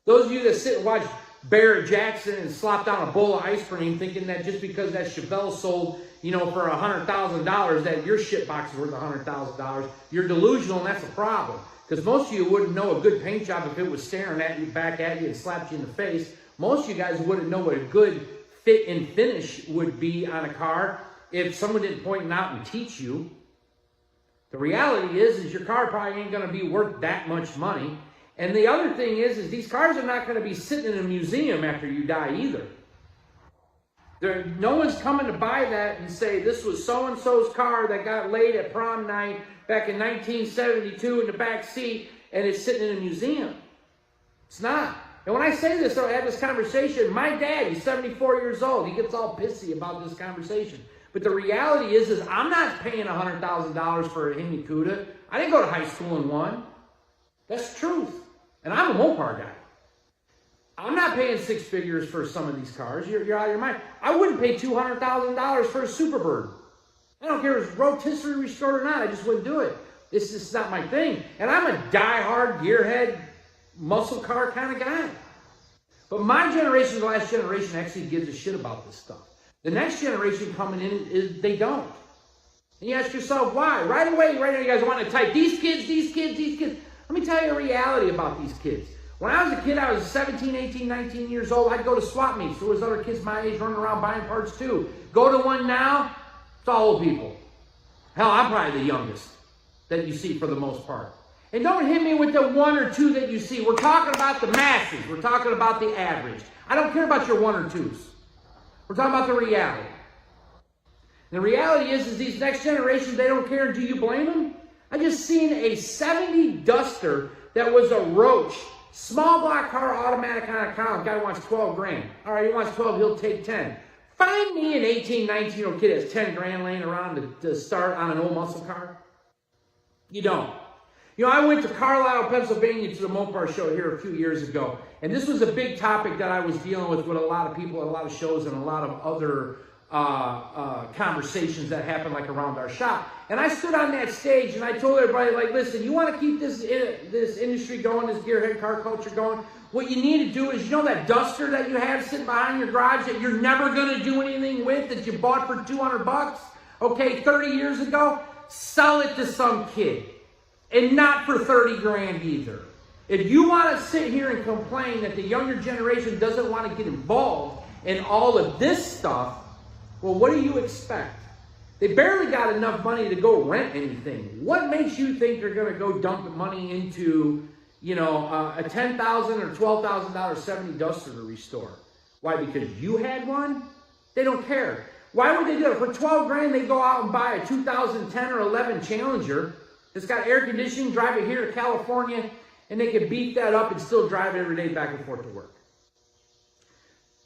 Those of you that sit and watch Barrett Jackson and slop down a bowl of ice cream thinking that just because that Chevelle sold, for $100,000, that your shit box is worth $100,000, you're delusional, and that's a problem. Because most of you wouldn't know a good paint job if it was staring at you, back at you, and slapped you in the face. Most of you guys wouldn't know what a good fit and finish would be on a car if someone didn't point it out and teach you. The reality is your car probably ain't going to be worth that much money. And the other thing is these cars are not going to be sitting in a museum after you die either. No one's coming to buy that and say, this was so-and-so's car that got laid at prom night back in 1972 in the back seat, and it's sitting in a museum. It's not. And when I say this, I had this conversation. My dad, he's 74 years old. He gets all pissy about this conversation. But the reality is I'm not paying $100,000 for a Hemi Cuda. I didn't go to high school in one. That's the truth. And I'm a Mopar guy. I'm not paying six figures for some of these cars. You're out of your mind. I wouldn't pay $200,000 for a Superbird. I don't care if it's rotisserie restored or not. I just wouldn't do it. It's just not my thing. And I'm a die-hard, gearhead, muscle car kind of guy. But my generation, the last generation, actually gives a shit about this stuff. The next generation coming in, they don't. And you ask yourself, why? Right away, you guys want to type, these kids. Let me tell you a reality about these kids. When I was a kid, I was 17, 18, 19 years old. I'd go to swap meets. There was other kids my age running around buying parts too. Go to one now, it's all old people. Hell, I'm probably the youngest that you see for the most part. And don't hit me with the one or two that you see. We're talking about the masses. We're talking about the average. I don't care about your one or twos. We're talking about the reality. And the reality is these next generations, they don't care. Do you blame them? I just seen a 70 Duster that was a Roach. Small block car, automatic on account. Guy wants 12 grand. All right, he wants 12, he'll take 10. Find me an 18, 19-year-old kid that's 10 grand laying around to start on an old muscle car. You don't. I went to Carlisle, Pennsylvania to the Mopar show here a few years ago. And this was a big topic that I was dealing with a lot of people at a lot of shows and a lot of other conversations that happened like around our shop. And I stood on that stage and I told everybody, like, listen, you want to keep this industry going, this gearhead car culture going, what you need to do is, that Duster that you have sitting behind your garage that you're never going to do anything with, that you bought for $200, okay, 30 years ago, sell it to some kid. And not for 30 grand either. If you want to sit here and complain that the younger generation doesn't want to get involved in all of this stuff, well, what do you expect? They barely got enough money to go rent anything. What makes you think they're going to go dump money into, a $10,000 or $12,000 70 Duster to restore? Why? Because you had one? They don't care. Why would they do it? For 12 grand, they go out and buy a 2010 or 11 Challenger. It's got air conditioning, drive it here to California, and they can beat that up and still drive it every day back and forth to work.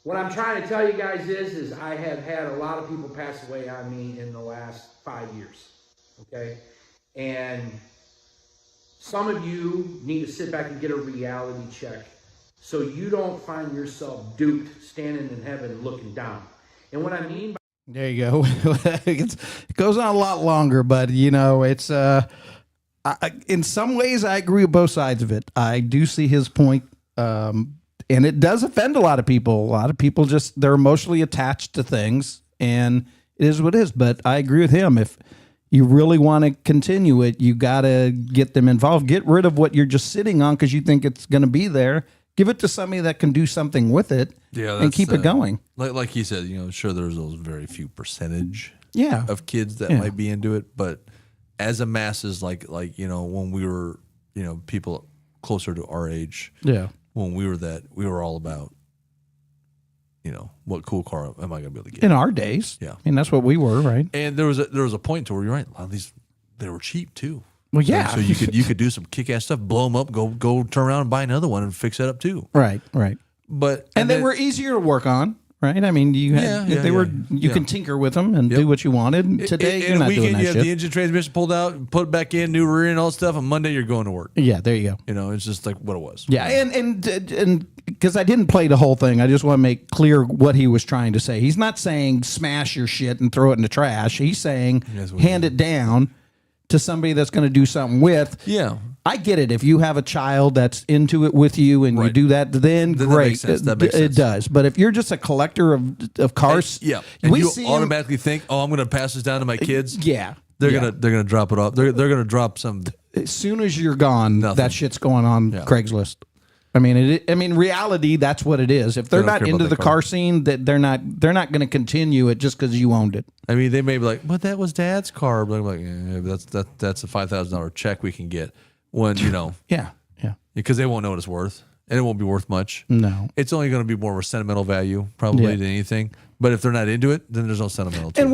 What I'm trying to tell you guys is I have had a lot of people pass away on me in the last 5 years, okay? And some of you need to sit back and get a reality check so you don't find yourself duped standing in heaven looking down. And what I mean by... There you go. It goes on a lot longer, but, it's... in some ways, I agree with both sides of it. I do see his point, and it does offend a lot of people. A lot of people they're emotionally attached to things, and it is what it is. But I agree with him. If you really want to continue it, you got to get them involved. Get rid of what you're just sitting on because you think it's going to be there. Give it to somebody that can do something with it and keep it going. Like he said, sure, there's those very few percentage of kids that might be into it, but as a masses, like when we were, people closer to our age, when we were all about, what cool car am I going to be able to get? In our days. Yeah. I mean, that's what we were, right? And there was a point to where you're right, a lot of these, they were cheap too. Well, yeah. So you could do some kick-ass stuff, blow them up, go turn around and buy another one and fix that up too. Right. But and they were easier to work on. Right, I mean, you can tinker with them and do what you wanted. Today, you're not doing that shit. The engine transmission pulled out, put it back in, new rear and all that stuff. On Monday, you're going to work. Yeah, there you go. It's just like what it was. Yeah, and because I didn't play the whole thing. I just want to make clear what he was trying to say. He's not saying smash your shit and throw it in the trash. He's saying hand it down to somebody that's going to do something with. Yeah. I get it. If you have a child that's into it with you and you do that, then great. That makes sense. That makes sense. It does. But if you're just a collector of cars, and you automatically think, oh, I'm going to pass this down to my kids. Yeah. They're gonna drop it off. They're gonna drop some. As soon as you're gone, that shit's going on Craigslist. I mean, reality, that's what it is. If they're not into the car scene, that they're not going to continue it just because you owned it. I mean, they may be like, "But that was Dad's car." But I'm like, that's a $5,000 check we can get when yeah, because they won't know what it's worth, and it won't be worth much. No, it's only going to be more of a sentimental value probably than anything. But if they're not into it, then there's no sentimental. And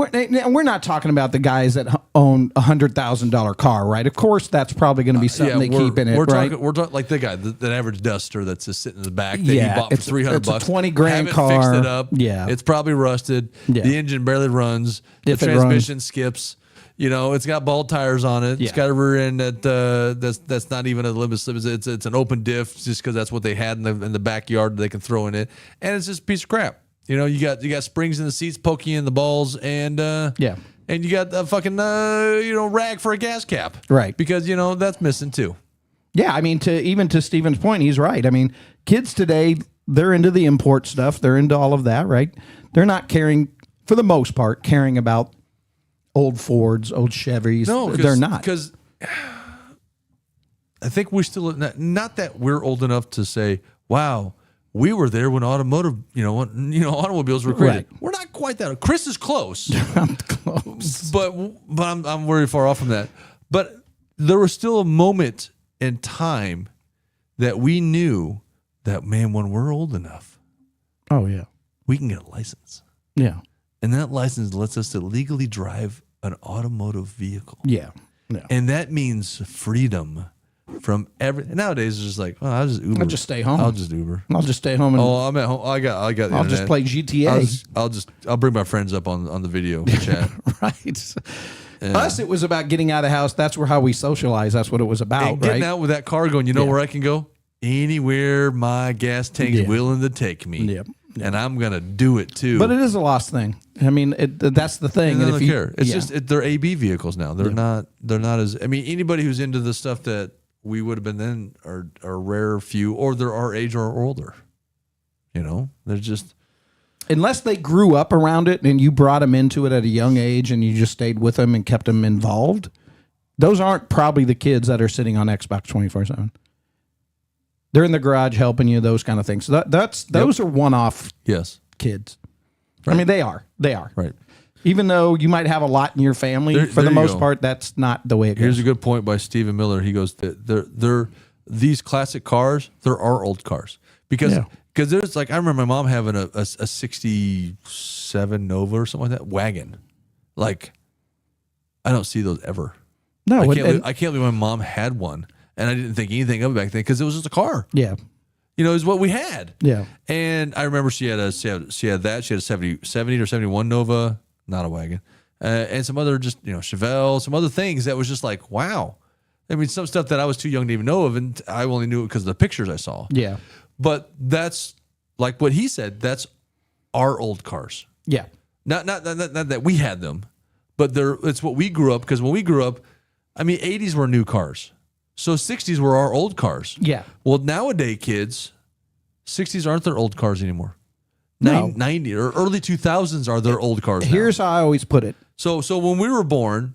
we're not talking about the guys that own $100,000 car, right? Of course, that's probably going to be something they keep in it, right? We're talking like the guy, the average duster that's just sitting in the back that he bought for $300. It's a $20,000 car. Fixed it up. Yeah, it's probably rusted. Yeah. The engine barely runs. The transmission skips. It's got bald tires on it. It's got a rear end that's not even a limit slip. It's an open diff just because that's what they had in the backyard they can throw in it, and it's just a piece of crap. You got springs in the seats poking you in the balls, and and you got a fucking rag for a gas cap, right? Because that's missing too. Yeah, I mean, to Steven's point, he's right. I mean, kids today, they're into the import stuff. They're into all of that, right? They're not for the most part, caring about old Fords, old Chevys. No, they're not. Because I think we still not that we're old enough to say, wow. We were there when automobiles were created. Right. We're not quite that. Chris is close. I'm close, but I'm very far off from that. But there was still a moment in time that we knew that, man, when we're old enough, we can get a license. Yeah, and that license lets us to legally drive an automotive vehicle. Yeah. And that means freedom. From nowadays, it's just like, I'll just Uber. I'll just stay home. I'll just Uber. I'll just stay home. I'm at home. I got. The I'll just play GTA. I'll bring my friends up on the video chat. Right. Us, it was about getting out of the house. That's how we socialize. That's what it was about. And getting out with that car, going. Where I can go? Anywhere my gas tank's willing to take me. Yep. And I'm gonna do it too. But it is a lost thing. I mean, that's the thing. And if you care, it's just they're AB vehicles now. They're not. They're not as. I mean, anybody who's into the stuff that we would have been then are rare few, or they're our age or older. They're just unless they grew up around it and you brought them into it at a young age and you just stayed with them and kept them involved. Those aren't probably the kids that are sitting on Xbox 24/7. They're in the garage helping you, those kind of things. So those are one-off kids. Right. I mean, they are right. Even though you might have a lot in your family, for the most part, that's not the way it goes. Here's a good point by Stephen Miller. He goes, they're these classic cars, they're our old cars. Because there's like, I remember my mom having a 67 Nova or something like that, wagon. Like, I don't see those ever. No. I can't believe my mom had one, and I didn't think anything of it back then because it was just a car. Yeah. It was what we had. Yeah. And I remember she had a 70 or 71 Nova. Not a wagon, and some other just Chevelle, some other things that was just like, wow. I mean, some stuff that I was too young to even know of, and I only knew it because of the pictures I saw. Yeah, but that's like what he said. That's our old cars. Yeah, not that we had them, but it's what we grew up. Because when we grew up, I mean, 80s were new cars, so 60s were our old cars. Yeah. Well, nowadays kids, 60s aren't their old cars anymore. No. 90 or early 2000s are their old cars now. Here's how I always put it. So when we were born,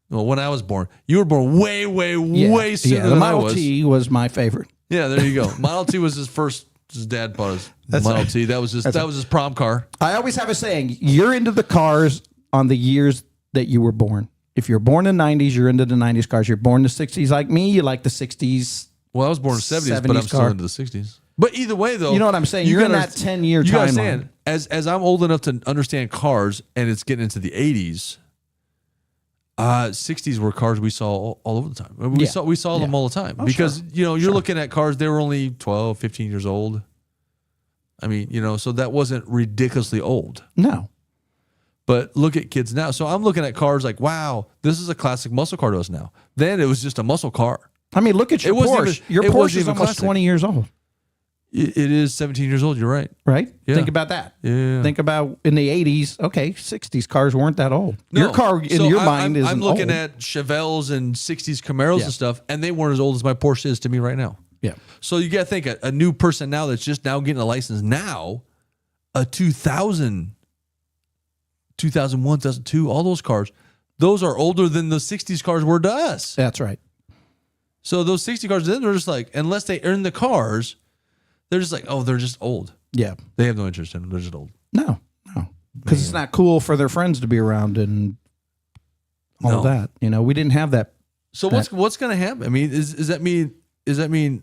when I was born, you were born way sooner the than I was. Model T was my favorite. Yeah, there you go. Model T was his dad bought his Model T. That was his prom car. I always have a saying, you're into the cars on the years that you were born. If you're born in the 90s, you're into the 90s cars. You're born in the 60s like me, you like the 60s. Well, I was born in the 70s, but I'm still into the 60s. But either way, though, you know what I'm saying. You're in that 10-year timeline. As I'm old enough to understand cars, and it's getting into the 80s. 60s were cars we saw all over the time. We saw them all the time because you're looking at cars. They were only 12, 15 years old. I mean, so that wasn't ridiculously old. No. But look at kids now. So I'm looking at cars like, wow, this is a classic muscle car to us now. Then it was just a muscle car. I mean, look at your Porsche. Your Porsche is almost 20 years old. It is 17 years old. You're right. Right? Yeah. Think about that. Yeah. Think about in the 80s, okay, 60s cars weren't that old. Your car in So your mind is I'm looking old. at Chevelles and 60s Camaros Yeah. and stuff, and they weren't as old as my Porsche is to me right now. Yeah. So you got to think a new person now that's just now getting a license now, a 2000, 2001, 2002, all those cars, those are older than the 60s cars were to us. That's right. So those 60 cars, then they're just like, unless they earn the cars, they're just like, oh, they're just old. Yeah. They have no interest in them. They're just old. No. Because it's not cool for their friends to be around and all of that. You know, we didn't have that. So what's going to happen? I mean, does that mean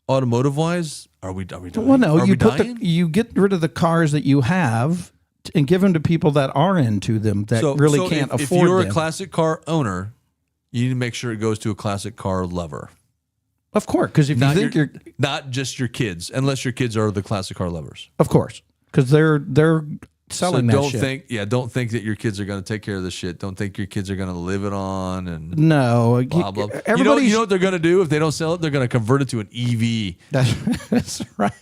automotive wise, are we dying? Well, no, Are you we dying? you get rid of the cars that you have and give them to people that are into them that really can't afford if you're them. a classic car owner, you need to make sure it goes to a classic car lover. Of course, because if you think you're not just your kids, unless your kids are the classic car lovers. of course, because they're selling that shit. Don't think that your kids are going to take care of this shit. Don't think your kids are going to live it on and No, blah blah. You everybody's know what they're going to do if they don't sell it? They're going to convert it to an EV. That's right.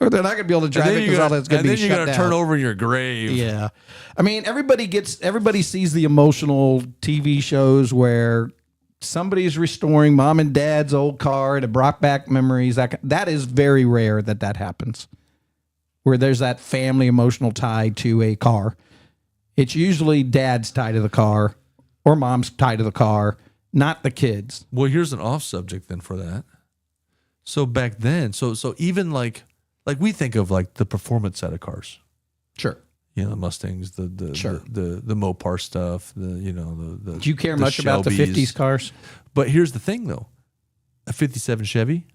Or they're not going to be able to drive it because all that's going to be shut down. And then you're going to turn over in your grave. Yeah. I mean, everybody sees the emotional TV shows where somebody's restoring mom and dad's old car to brought back memories. That is very rare that happens, where there's that family emotional tie to a car. It's usually dad's tie to the car or mom's tie to the car, not the kids. Well, here's an off subject then for that. So back then, so even like we think of like the performance side of cars. Sure. You know, the Mustangs, the Mopar stuff, the Do you care the much about the Shelbys. 50s cars? But here's the thing though. A 57 Chevy,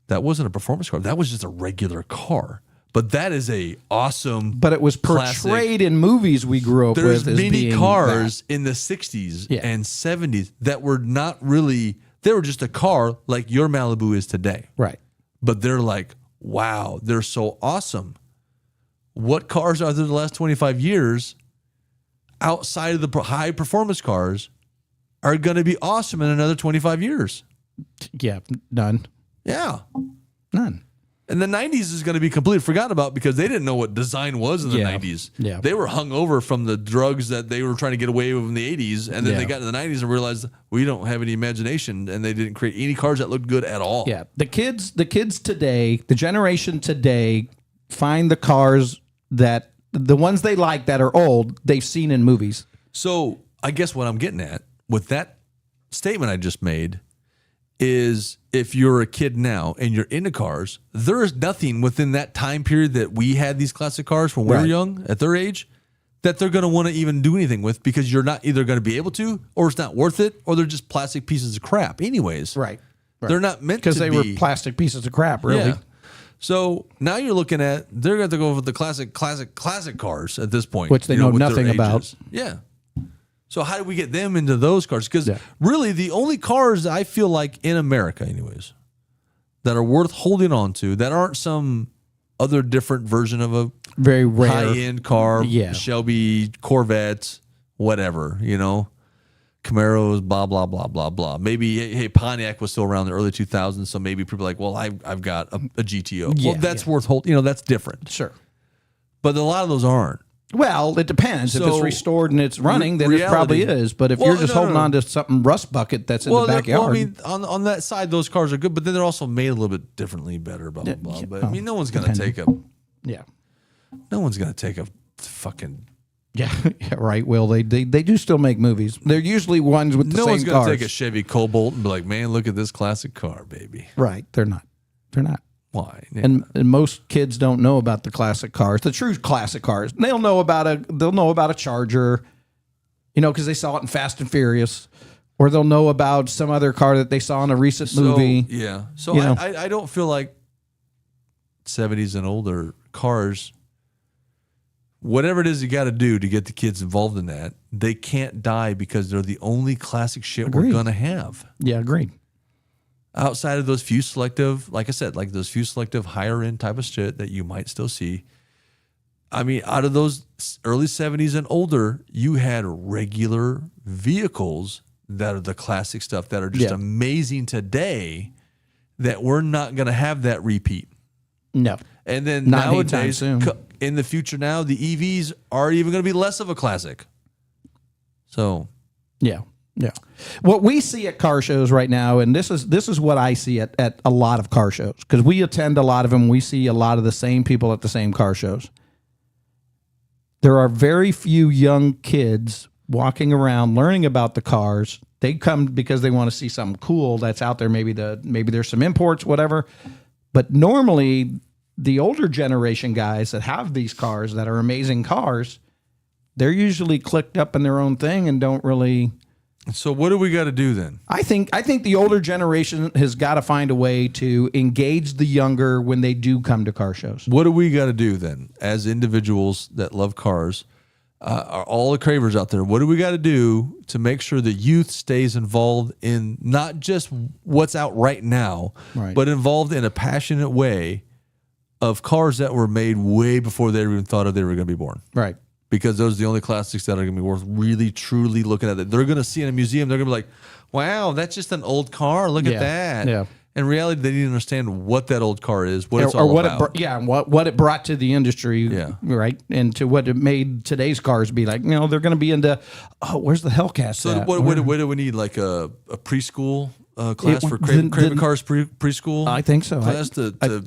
that wasn't a performance car. That was just a regular car. But that is a awesome But it was portrayed classic. in movies we grew up There's with as many being cars in the 60s Yeah. and 70s that were not really, they were just a car like your Malibu is today. that. Right. But they're like, wow, they're so awesome. What cars are there the last 25 years outside of the high performance cars are going to be awesome in another 25 years? Yeah, none. Yeah. None. And the 90s is going to be completely forgotten about because they didn't know what design was in the Yeah. 90s. Yeah. They were hung over from the drugs that they were trying to get away with in the 80s. And then Yeah. they got to the 90s and realized we don't have any imagination. And they didn't create any cars that looked good at all. Yeah. The kids today, the generation today, find the cars that the ones they like that are old, they've seen in movies. So I guess what I'm getting at with that statement I just made is if you're a kid now and you're into cars, there is nothing within that time period that we had these classic cars when we were Right. young at their age that they're going to want to even do anything with because you're not either going to be able to or it's not worth it or they're just plastic pieces of crap anyways. Right. They're not meant to Because they be. were plastic pieces of crap, really. Yeah. So now you're looking at they're going to go with the classic cars at this point, Which they know with their nothing about. ages. Yeah. So how do we get them into those cars? Because Yeah. really, the only cars I feel like in America, anyways, that are worth holding on to that aren't some other different version of a Very rare. high-end car, Yeah. Shelby, Corvettes, whatever, Camaros, blah, blah, blah, blah, blah. Maybe, hey, Pontiac was still around in the early 2000s, so maybe people are like, well, I've got a GTO. Yeah, well, that's worth holding. That's different. Sure. But a lot of those aren't. Well, it depends. If it's So, restored and it's running, then it probably reality- is. But if Well, you're just no, holding no. on to something rust bucket that's in the backyard. Well, I mean, on that side, those cars are good, but then they're also made a little bit differently, better, blah, blah, blah. yeah, But I mean, no one's going to take yeah. a fucking. Yeah, yeah, right. Well, they do still make movies. They're usually ones with the No same one's going cars. to take a Chevy Cobalt and be like, man, look at this classic car, baby. Right. They're not. They're not. Why? Yeah. And most kids don't know about the classic cars, the true classic cars. They'll know about a Charger, because they saw it in Fast and Furious, or they'll know about some other car that they saw in a recent movie. Yeah. So You know. I don't feel like 70s and older cars, whatever it is you got to do to get the kids involved in that, they can't die because they're the only classic shit we're Agreed. going to have. Yeah, agreed. Outside of those few selective, like I said, like those few selective higher end type of shit that you might still see. I mean, out of those early 70s and older, you had regular vehicles that are the classic stuff that are just Yeah. amazing today that we're not going to have that repeat. No. And then Not anytime nowadays, soon. in the future now, the EVs are even going to be less of a classic. So, Yeah. What we see at car shows right now, and this is what I see at a lot of car shows, because we attend a lot of them. We see a lot of the same people at the same car shows. There are very few young kids walking around learning about the cars. They come because they want to see something cool that's out there. Maybe there's some imports, whatever. But normally, the older generation guys that have these cars that are amazing cars, they're usually clicked up in their own thing and don't really. So what do we got to do then? I think the older generation has got to find a way to engage the younger when they do come to car shows. What do we got to do then as individuals that love cars? Are all the cravers out there? What do we got to do to make sure the youth stays involved in not just what's out right now, Right. but involved in a passionate way of cars that were made way before they even thought they were going to be born? Right. Because those are the only classics that are going to be worth really, truly looking at. It. They're going to see in a museum. They're going to be like, wow, that's just an old car. Look at that. Yeah. In reality, they need to understand what that old car is, what it's all what about. What it brought to the industry, Yeah. right, and to what it made today's cars be like. They're going to be into, where's the Hellcat? So what do we need? Like a preschool class for Craving Cars preschool? I think so. Class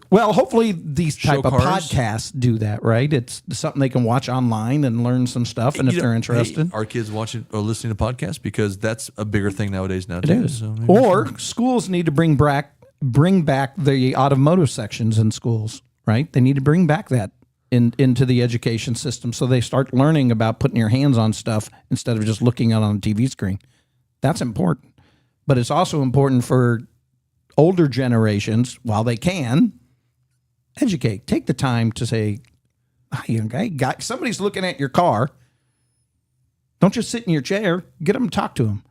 Well, hopefully these type of cars? podcasts do that, right? It's something they can watch online and learn some stuff, and if they're interested. Hey, are kids watching or listening to podcasts? Because that's a bigger thing nowadays. It is. Or schools need to bring back the automotive sections in schools, right? They need to bring back that into the education system so they start learning about putting your hands on stuff instead of just looking at it on a TV screen. That's important. But it's also important for older generations, while they can, educate. Take the time to say, "Hi, young guy, somebody's looking at your car. Don't just sit in your chair. Get them to talk to him."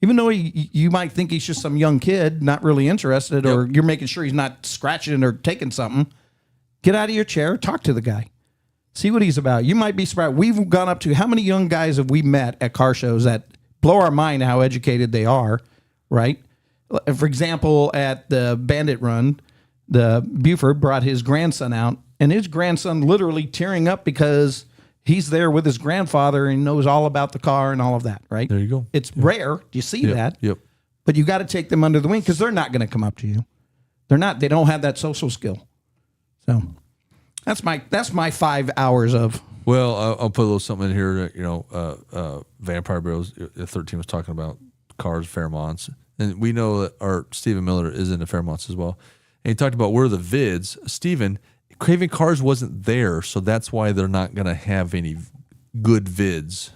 Even though you might think he's just some young kid, not really interested, or you're making sure he's not scratching or taking something, get out of your chair, talk to the guy. See what he's about. You might be surprised. We've gone up to, how many young guys have we met at car shows that blow our mind how educated they are, right? For example, at the Bandit Run, the Buford brought his grandson out, and his grandson literally tearing up because he's there with his grandfather and knows all about the car and all of that, right? There you go. It's rare. You see that. Yep. But you got to take them under the wing because they're not going to come up to you. They don't have that social skill. So that's my 5 hours of. Well, I'll put a little something in here. Vampire Bros 13 was talking about cars, Fairmonts, and we know that our Stephen Miller is into Fairmonts as well. And he talked about where are the vids. Stephen, Craving Cars wasn't there, so that's why they're not going to have any good vids.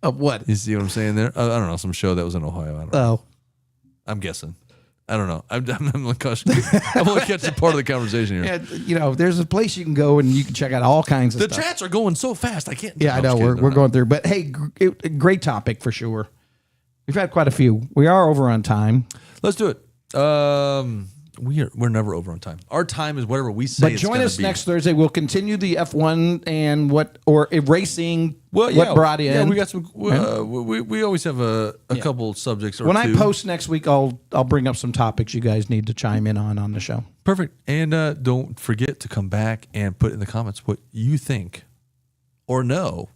Of what? You see what I'm saying there? I don't know, some show that was in Ohio. I don't know. Oh. I'm guessing. I don't know. I'm only catching part of the conversation here. Yeah, there's a place you can go and you can check out all kinds of The stuff. chats are going so fast. I can't. Yeah, I know. We're going through. But hey, great topic for sure. We've had quite a few. We are over on time. Let's do it. We're never over on time. Our time is whatever we say. But join us next Thursday. We'll continue the F1 and racing. What brought in? Yeah, we got some. We always have a couple subjects. When I post next week, I'll bring up some topics you guys need to chime in on the show. Perfect. And don't forget to come back and put in the comments what you think or know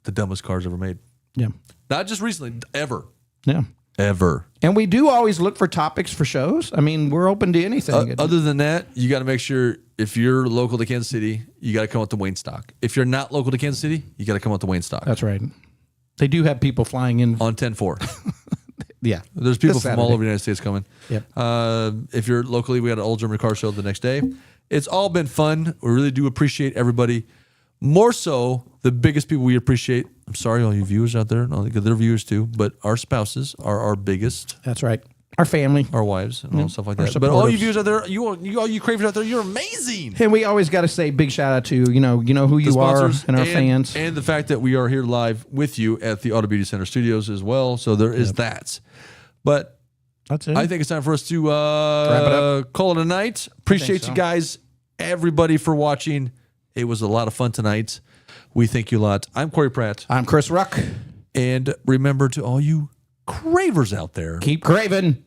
the dumbest cars ever made. Yeah. Not just recently, ever. Yeah. Ever. And we do always look for topics for shows. I mean, we're open to anything. Other than that, you got to make sure if you're local to Kansas City, you got to come out to Wayne Stock. If you're not local to Kansas City, you got to come out to Wayne Stock. That's right. They do have people flying in. On 10-4. Yeah. There's people from all over the United States coming. Yep. If you're locally, we got an Old German Car Show the next day. It's all been fun. We really do appreciate everybody. More so, the biggest people we appreciate, I'm sorry, all you viewers out there, they're viewers too, but our spouses are our biggest. That's right. Our family. Our wives and all stuff like that. But all you viewers out there, all you cravers out there, you're amazing. And we always got to say big shout out to, you know who you are and our fans. And the fact that we are here live with you at the Auto Beauty Center studios as well. So there is that. But that's it. I think it's time for us to wrap it up. Call it a night. Appreciate you guys, everybody, for watching. It was a lot of fun tonight. We thank you a lot. I'm Corey Pratt. I'm Chris Ruck. And remember, to all you cravers out there, keep craving.